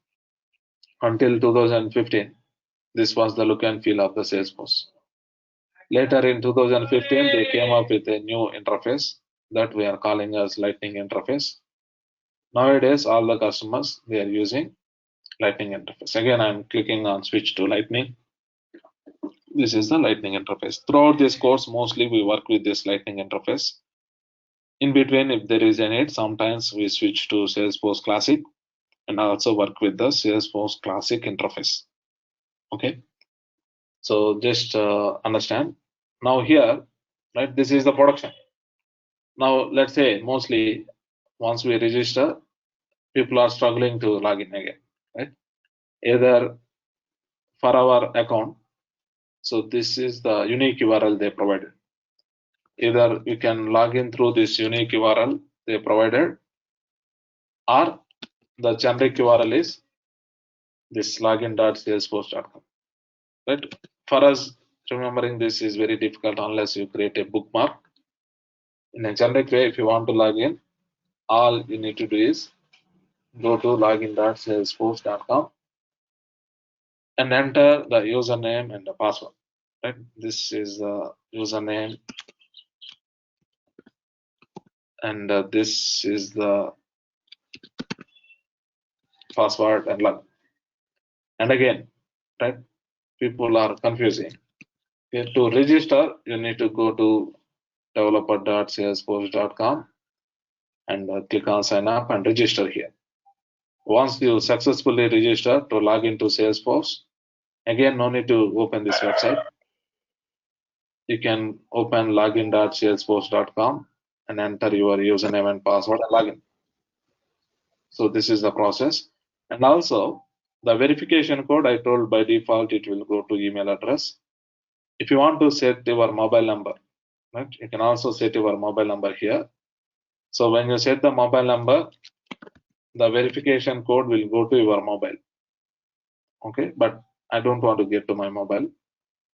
Until 2015, this was the look and feel of the Salesforce. Later in 2015, they came up with a new interface that we are calling as Lightning interface. Nowadays, all the customers, they are using Lightning interface. Again, I'm clicking on switch to Lightning. This is the Lightning interface. Throughout this course, mostly we work with this Lightning interface. In between, if there is a need, sometimes we switch to Salesforce Classic and also work with the Salesforce Classic interface. Okay, so just understand. Now here, right, this is the production. Now let's say mostly once we register, people are struggling to log in again, right? Either for our account, So this is the unique URL they provided. Either you can log in through this unique URL they provided, or the generic URL is this login.salesforce.com. Right? For us, remembering this is very difficult unless you create a bookmark. In a generic way, if you want to log in, all you need to do is go to login.salesforce.com and enter the username and the password. Right? This is the username, and this is the password, and log. And again, right? People are confusing. Okay, to register, you need to go to developer.salesforce.com and click on sign up and register here. Once you successfully register to log into Salesforce, again, no need to open this website. You can open login.salesforce.com and enter your username and password and login. So this is the process. And also the verification code, I told by default it will go to email address. If you want to set your mobile number, right, you can also set your mobile number here. So when you set the mobile number, the verification code will go to your mobile. Okay, but I don't want to get to my mobile.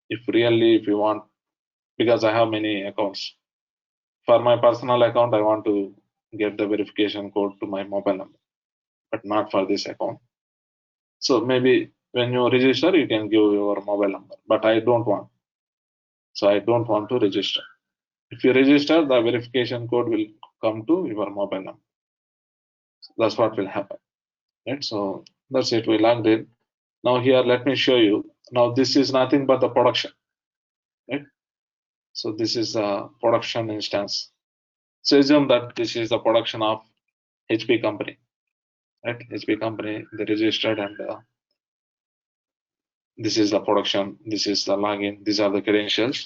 If you want, because I have many accounts. For my personal account, I want to get the verification code to my mobile number, but not for this account. So maybe when you register, you can give your mobile number, but I don't want. So I don't want to register. If you register, the verification code will come to your mobile number. So that's what will happen. Right? So that's it. We logged in. Now here, let me show you. Now this is nothing but the production. Right? So this is a production instance. So assume that this is the production of HP company. Right? HP company, they registered, and this is the production. This is the login. These are the credentials.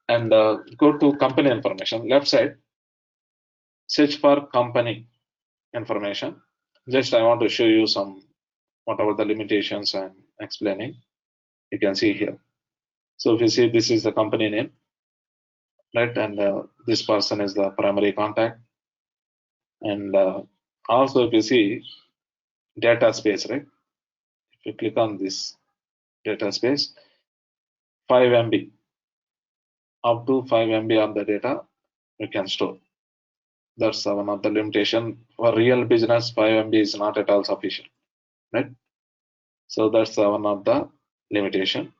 And go to company information. Left side, search for company information. Just I want to show you some whatever the limitations I'm explaining. You can see here. So if you see, this is the company name, right? And this person is the primary contact. And also, if you see data space, right? If you click on this data space, 5 MB, up to 5 MB of the data you can store. That's one of the limitation. For real business, 5 MB is not at all sufficient, right? So that's one of the limitation.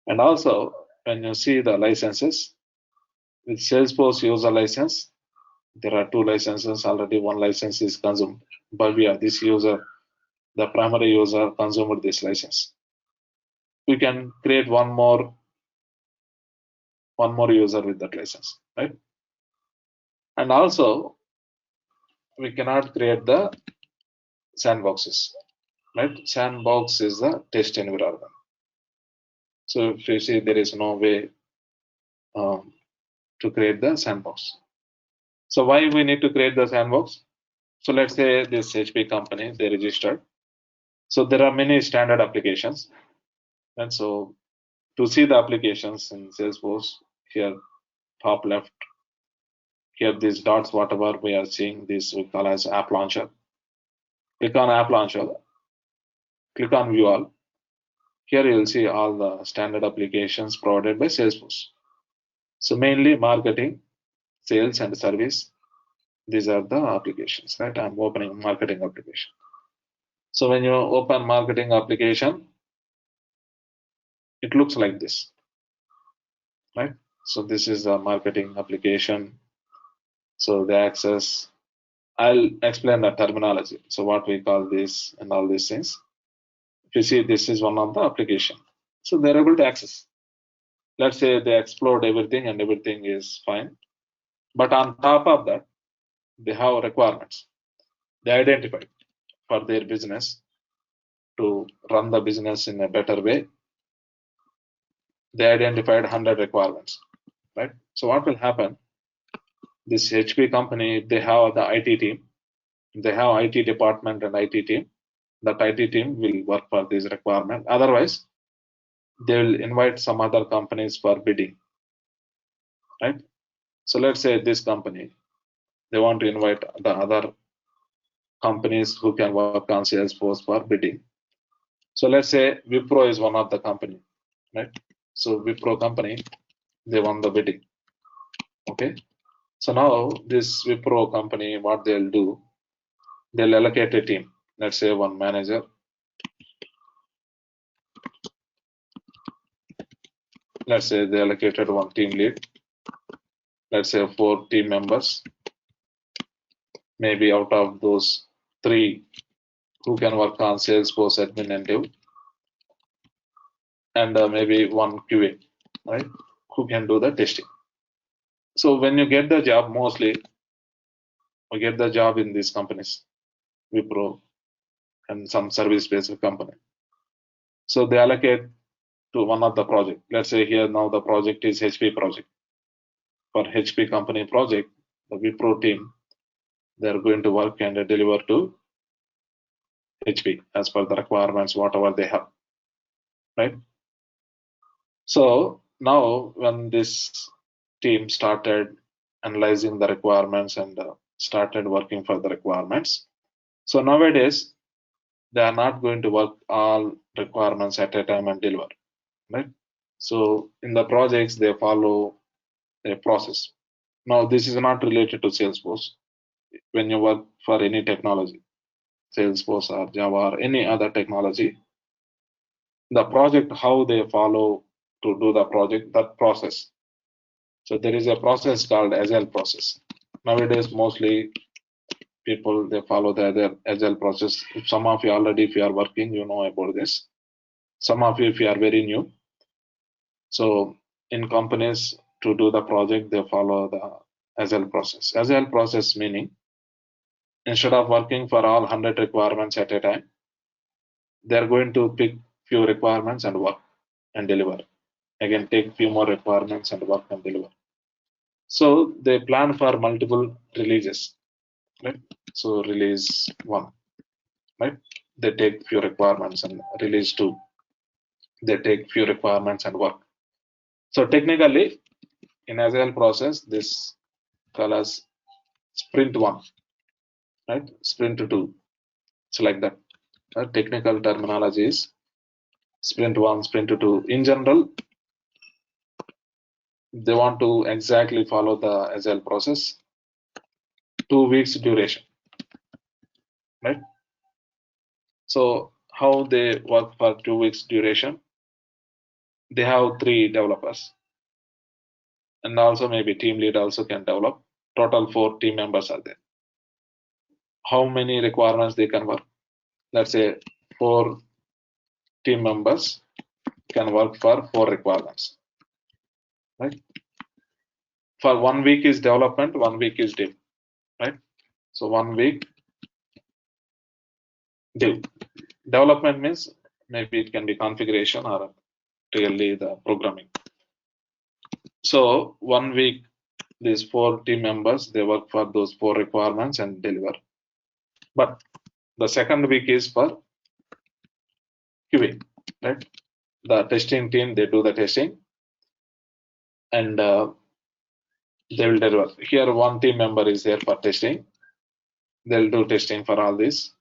And also, when you see the licenses, with Salesforce user license, there are 2 licenses already. One license is consumed, but this user, the primary user, consumed this license. We can create one more user with that license, right? And also, we cannot create the sandboxes, right? Sandbox is the test environment. So if you see, there is no way to create the sandbox. So why we need to create the sandbox? So let's say this HP company, they registered. So there are many standard applications. And so to see the applications in Salesforce, here top left, here these dots, whatever we are seeing, this we call as app launcher. Click on app launcher, click on view all. Here you will see all the standard applications provided by Salesforce. So mainly marketing, sales, and service. These are the applications, right? I'm opening marketing application. So when you open marketing application, it looks like this, right? So this is the marketing application. So the access, I'll explain the terminology. So what we call this and all these things. If you see, this is one of the application. So they're able to access. Let's say they explode everything and everything is fine. But on top of that, they have requirements. They identified for their business to run the business in a better way. They identified 100 requirements, right? So what will happen? This HP company, they have the IT team. They have IT department and IT team. That IT team will work for this requirement. Otherwise, they will invite some other companies for bidding, right? So let's say this company, they want to invite the other companies who can work on Salesforce for bidding. So let's say Wipro is one of the company, right? So Wipro company, they won the bidding. Okay. So now this Wipro company, what they'll do, they'll allocate a team. Let's say one manager. Let's say they allocated one team lead. Let's say 4 team members. Maybe out of those 3 who can work on Salesforce admin and dev, and maybe one QA, right? Who can do the testing. So when you get the job, mostly we get the job in these companies, Wipro and some service-based company. So they allocate to one of the project. Let's say here now the project is HP project. For HP company project, the Wipro team, they're going to work and deliver to HP as per the requirements, whatever they have, right? So now when this team started analyzing the requirements and started working for the requirements, so nowadays they are not going to work all requirements at a time and deliver, right? So in the projects they follow a process. Now this is not related to Salesforce. When you work for any technology, Salesforce or Java or any other technology, the project, how they follow to do the project, that process. So there is a process called Agile process. Nowadays, mostly people, they follow the Agile process. If some of you already, if you are working, you know about this. Some of you, if you are very new. So in companies, to do the project, they follow the Agile process. Agile process meaning, instead of working for all 100 requirements at a time, they're going to pick few requirements and work and deliver. Again, take few more requirements and work and deliver. So they plan for multiple releases, right? So release 1, right? They take few requirements, and release 2, they take few requirements and work. So technically, in Agile process, this called as sprint 1, right? Sprint 2. It's like that. Technical terminology is sprint 1, sprint 2. In general, they want to exactly follow the Agile process, 2 weeks duration, right? So how they work for 2 weeks duration? They have 3 developers, and also maybe team lead also can develop. Total 4 team members are there. How many requirements they can work? Let's say 4 team members can work for 4 requirements, right? For 1 week is development, 1 week is dev, right? So 1 week dev. Development means maybe it can be configuration or really the programming. So 1 week, these 4 team members, they work for those 4 requirements and deliver. But the second week is for QA, right? The testing team, they do the testing, and they will deliver. Here, 1 team member is there for testing. They'll do testing for all this.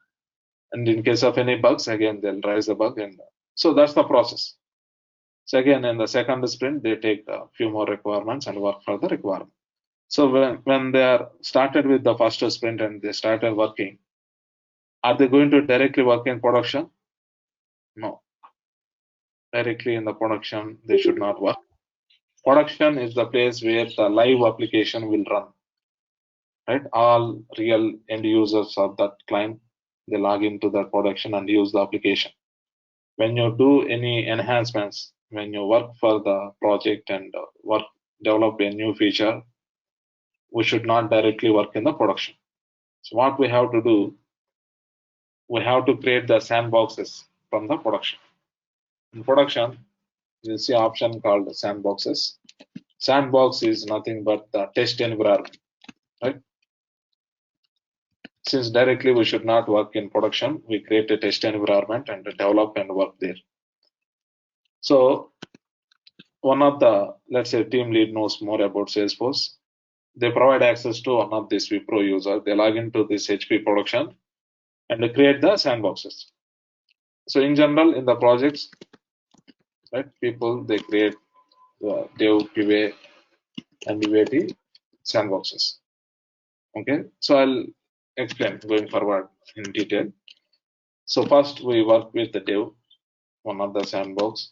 And in case of any bugs, again, they'll raise the bug. And so that's the process. So again, in the second sprint, they take a few more requirements and work for the requirement. So when they are started with the first sprint and they started working, are they going to directly work in production? No. Directly in the production, they should not work. Production is the place where the live application will run, right? All real end users of that client, they log into the production and use the application. When you do any enhancements, when you work for the project and develop a new feature, we should not directly work in the production. So what we have to do, we have to create the sandboxes from the production. In production, you'll see option called sandboxes. Sandbox is nothing but the test environment, right? Since directly we should not work in production, we create a test environment and develop and work there. So one of the, let's say, team lead knows more about Salesforce. They provide access to one of these Wipro user. They log into this HP production and they create the sandboxes. So in general, in the projects, right, people they create dev, QA, and UAT sandboxes. Okay, so I'll explain going forward in detail. So first we work with the dev, one of the sandbox.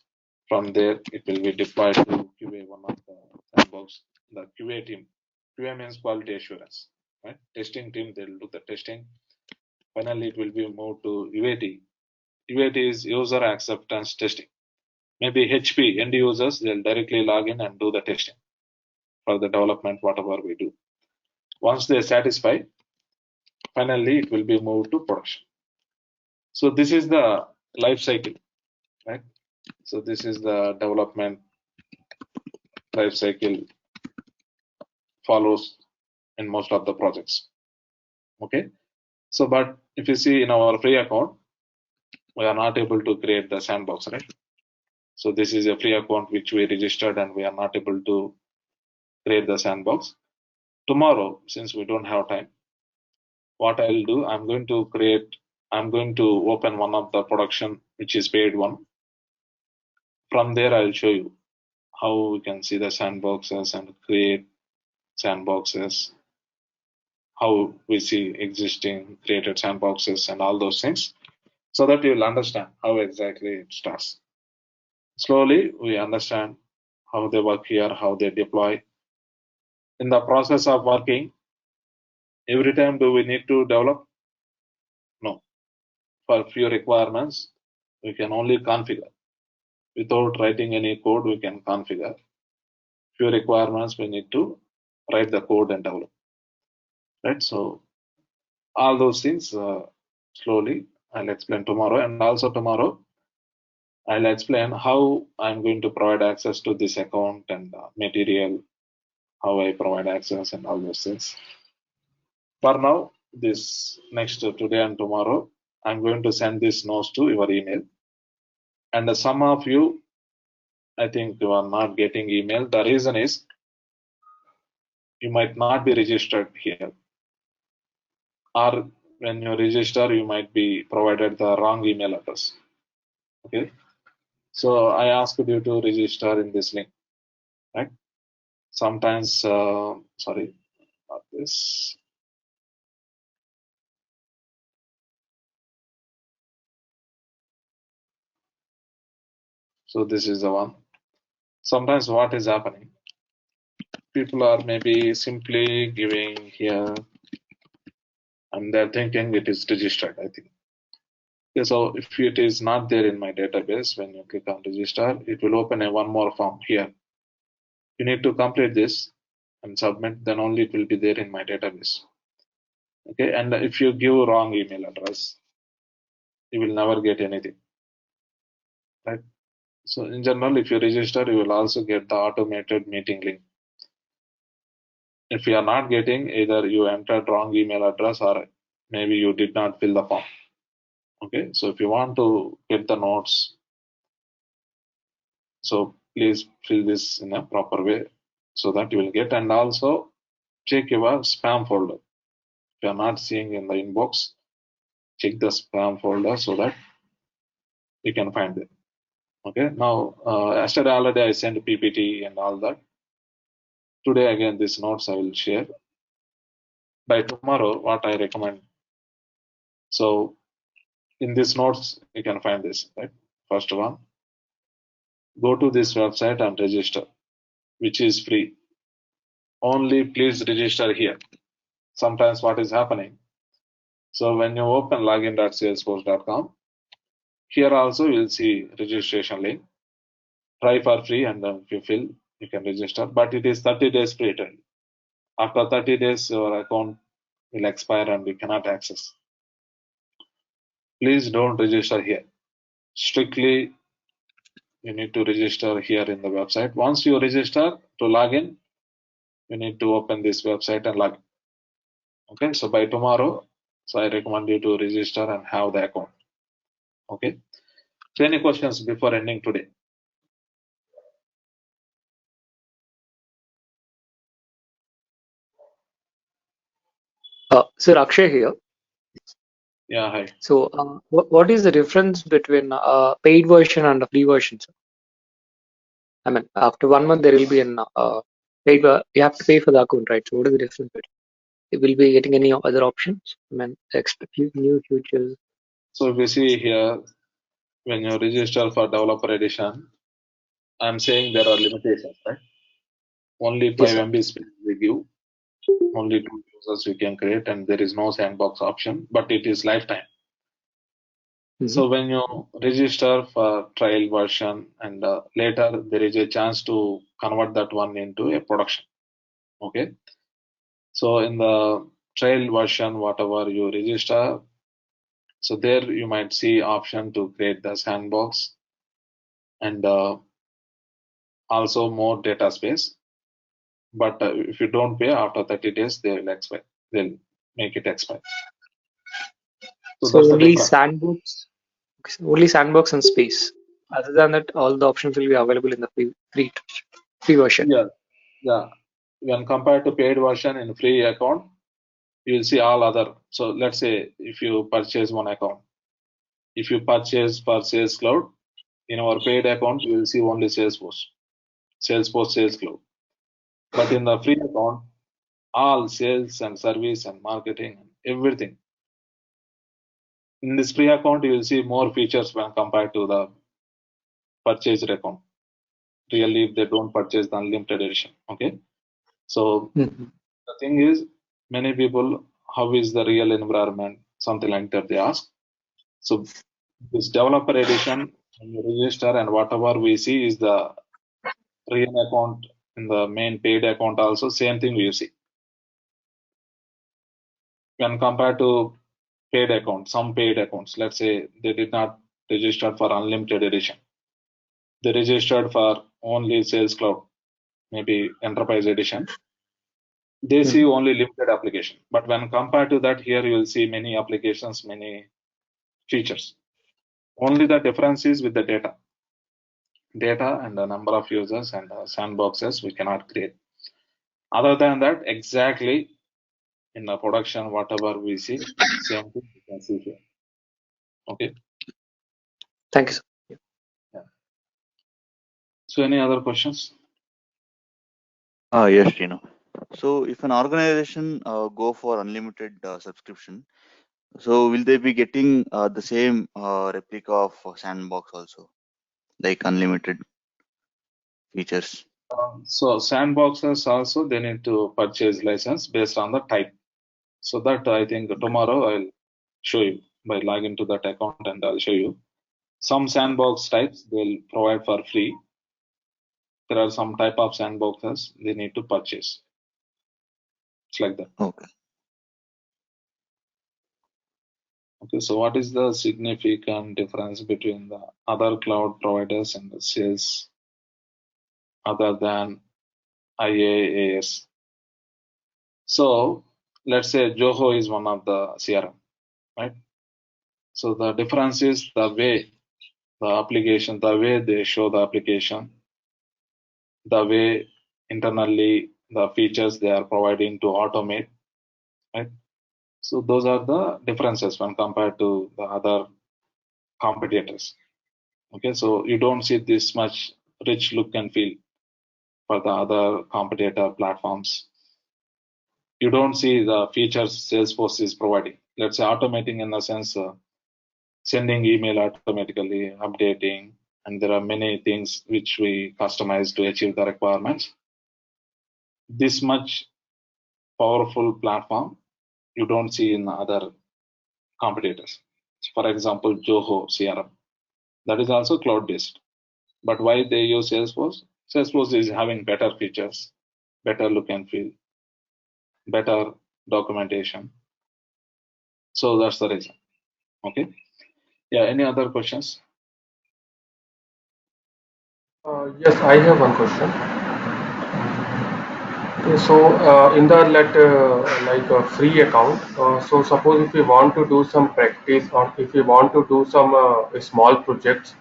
From there, it will be deployed to QA, one of the sandbox. The QA team, QA means quality assurance, right? Testing team, they'll do the testing. Finally, it will be moved to UAT. UAT is user acceptance testing. Maybe HP end users, they'll directly log in and do the testing for the development, whatever we do. Once they satisfy, finally it will be moved to production. So this is the life cycle, right? So this is the development life cycle follows in most of the projects. Okay. So, but if you see in our free account, we are not able to create the sandbox, right? So this is a free account which we registered and we are not able to create the sandbox. Tomorrow, since we don't have time, what I'll do, I'm going to open one of the production, which is paid one. From there, I'll show you how we can see the sandboxes and create sandboxes, how we see existing created sandboxes and all those things, so that you'll understand how exactly it starts. Slowly, we understand how they work here, how they deploy. In the process of working, every time do we need to develop? No. For few requirements, we can only configure. Without writing any code, we can configure. Few requirements, we need to write the code and develop. Right? So all those things slowly I'll explain tomorrow, and also tomorrow I'll explain how I'm going to provide access to this account and material, how I provide access and all those things. For now, this next today and tomorrow, I'm going to send these notes to your email. And some of you, I think you are not getting email. The reason is you might not be registered here, or when you register, you might be provided the wrong email address. Okay, so I asked you to register in this link, right? Sometimes, sorry, not this. So this is the one. Sometimes what is happening? People are maybe simply giving here, and they're thinking it is registered, I think. Okay, so if it is not there in my database, when you click on register, it will open a one more form here. You need to complete this and submit, then only it will be there in my database. Okay, and if you give wrong email address, you will never get anything, right? So in general, if you register, you will also get the automated meeting link. If you are not getting, either you entered wrong email address or maybe you did not fill the form. Okay, so if you want to get the notes, so please fill this in a proper way so that you will get, and also check your spam folder. If you are not seeing in the inbox, check the spam folder so that you can find it. Okay, now yesterday already I sent PPT and all that. Today again these notes I will share. By tomorrow, what I recommend. So in these notes you can find this, right? First one, go to this website and register, which is free. Only please register here. Sometimes what is happening? So when you open login.salesforce.com, here also you'll see registration link. Try for free, and then if you fill, you can register. But it is 30 days free trial. After 30 days, your account will expire and you cannot access. Please don't register here. Strictly, you need to register here in the website. Once you register to log in, you need to open this website and log in. Okay, so by tomorrow, so I recommend you to register and have the account. Okay, so any questions before ending today? So Akshay here. Yeah, hi. So what is the difference between paid version and a free version, sir? I mean, after 1 month there will be an paid. You have to pay for the account, right? So what is the difference between? Will be getting any other options? I mean, expect new features. So if we see here, when you register for developer edition, I'm saying there are limitations, right? Only Yes, 5 sir. MB space we give, only 2 users we can create, and there is no sandbox option, but it is lifetime. Mm-hmm. So when you register for trial version and later there is a chance to convert that one into a production. Okay. So in the trial version, whatever you register, so there you might see option to create the sandbox and also more data space. But if you don't pay after 30 days, they will expire. They'll make it expire. So So that's the difference. only sandbox and space. Other than that, all the options will be available in the free version. Yeah, yeah. When compared to paid version in free account, you will see all other. So let's say if you purchase one account, if you purchase for Sales Cloud, in our paid account, you will see only Salesforce Sales Cloud. But in the free account, all sales and service and marketing, everything. In this free account, you will see more features when compared to the purchased account. Really, if they don't purchase the unlimited edition. Okay. So Mm-hmm. the thing is, many people, how is the real environment? Something like that they ask. So this developer edition, when you register and whatever we see is the real account in the main paid account also, same thing we see. When compared to paid accounts, some paid accounts, let's say they did not register for unlimited edition. They registered for only Sales Cloud, maybe Enterprise Edition. They see only limited application. But when compared to that, here you will see many applications, many features. Only the difference is with the data and the number of users and sandboxes we cannot create. Other than that, exactly in the production, whatever we see, same thing we can see here. Okay. Thank you, sir. Yeah. So any other questions? Yes, So if an organization go for unlimited subscription, so will they be getting the same replica of Sandbox also, like unlimited features? So sandboxes also they need to purchase license based on the type. So that I think tomorrow I'll show you by logging to that account and I'll show you. Some sandbox types they'll provide for free. There are some type of sandboxes they need to purchase. It's like that. Okay. Okay, so what is the significant difference between the other cloud providers and the sales other than IaaS? So let's say Zoho is one of the CRM, right? So the difference is the way the application, the way they show the application, the way internally the features they are providing to automate, right? So those are the differences when compared to the other competitors. Okay, so you don't see this much rich look and feel for the other competitor platforms. You don't see the features Salesforce is providing. Let's say automating in the sense sending email automatically, updating, and there are many things which we customize to achieve the requirements. This much powerful platform you don't see in other competitors. For example, Zoho CRM, that is also cloud-based. But why they use Salesforce? Salesforce is having better features, better look and feel, better documentation. So that's the reason. Okay. Yeah. Any other questions? Yes, I have one question. So, in the like a free account, so suppose if we want to do some practice or if we want to do some small projects,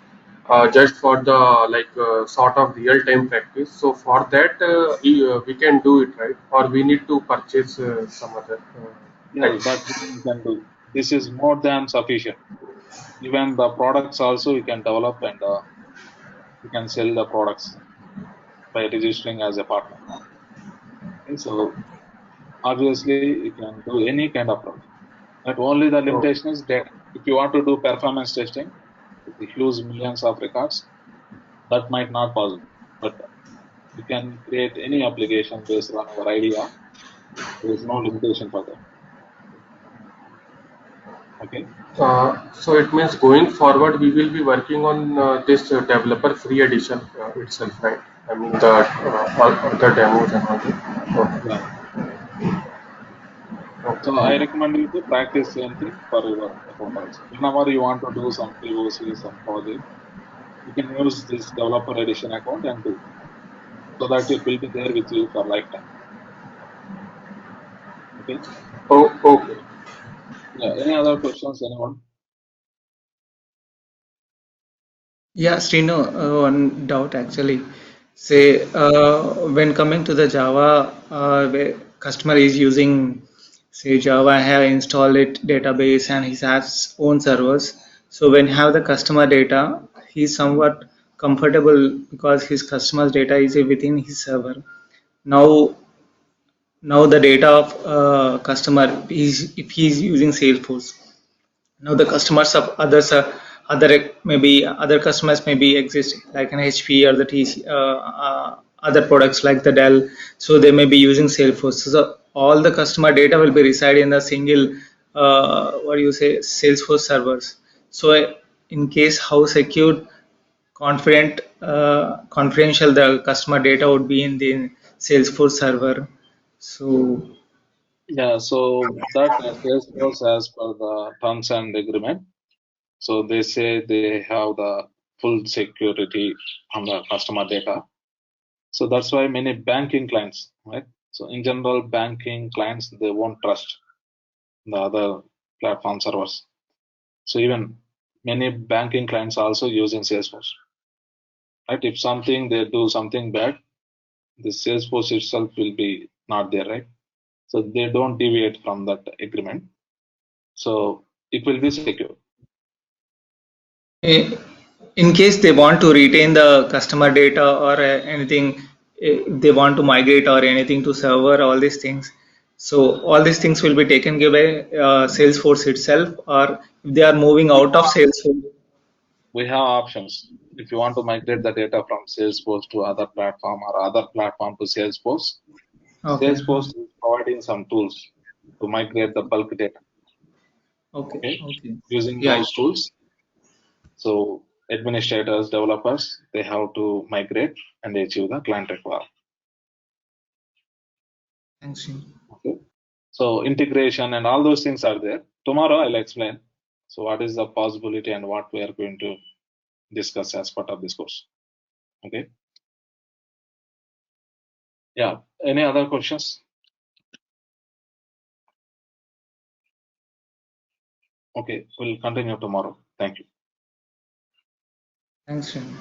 just for the sort of real-time practice. So for that, we can do it, right? Or we need to purchase some other. Yeah, that you can do. This is more than sufficient. Even the products also you can develop and you can sell the products by registering as a partner. Okay, so obviously you can do any kind of product, but only the Oh, limitation is data. If you want to do performance testing with the huge millions of records, that might not possible. But you can create any application based on our idea. There is no limitation for that. Okay. so it means going forward, we will be working on this developer free edition itself, right? I mean the all other demos and all that. Yeah. Okay, So I recommend you to practice same thing for your account also. Whenever you want to do some POC, some project, you can use this developer edition account and do, so that it will be there with you for lifetime. Okay. oh, okay. Yeah. Any other questions, anyone? Yeah, Srinu, one doubt actually. Say, when coming to the Java, where customer is using, say, Java, have installed it database and he has own servers. So when have the customer data, he's somewhat comfortable because his customer's data is within his server. Now, now the data of customer is if he is using Salesforce. Now the customers of others other maybe other customers may be exist like an HP or the TC, other products like the Dell, so they may be using Salesforce. So all the customer data will be reside in a single what do you say Salesforce servers. So in case how secure, confidential the customer data would be in the Salesforce server. So Yeah. So that Salesforce as per the terms and agreement. So they say they have the full security on the customer data. So that's why many banking clients, right? So in general, banking clients, they won't trust the other platform servers. So even many banking clients are also using Salesforce, right? If something they do something bad, the Salesforce itself will be not there, right? So they don't deviate from that agreement. So it will be secure. in case they want to retain the customer data or anything, if they want to migrate or anything to server, all these things. So all these things will be taken care by Salesforce itself, or if they are moving We out of have, Salesforce. we have options. If you want to migrate the data from Salesforce to other platform or other platform to Salesforce, Okay, Salesforce is providing some tools to migrate the bulk data. okay, Okay, okay. using Yeah, those tools, so administrators, developers, they have to migrate and achieve the client requirement. thanks, Srini. Okay, so integration and all those things are there. Tomorrow I'll explain. So what is the possibility and what we are going to discuss as part of this course. Okay. Yeah. Any other questions? Okay, we'll continue tomorrow. Thank you. Thanks, Srini.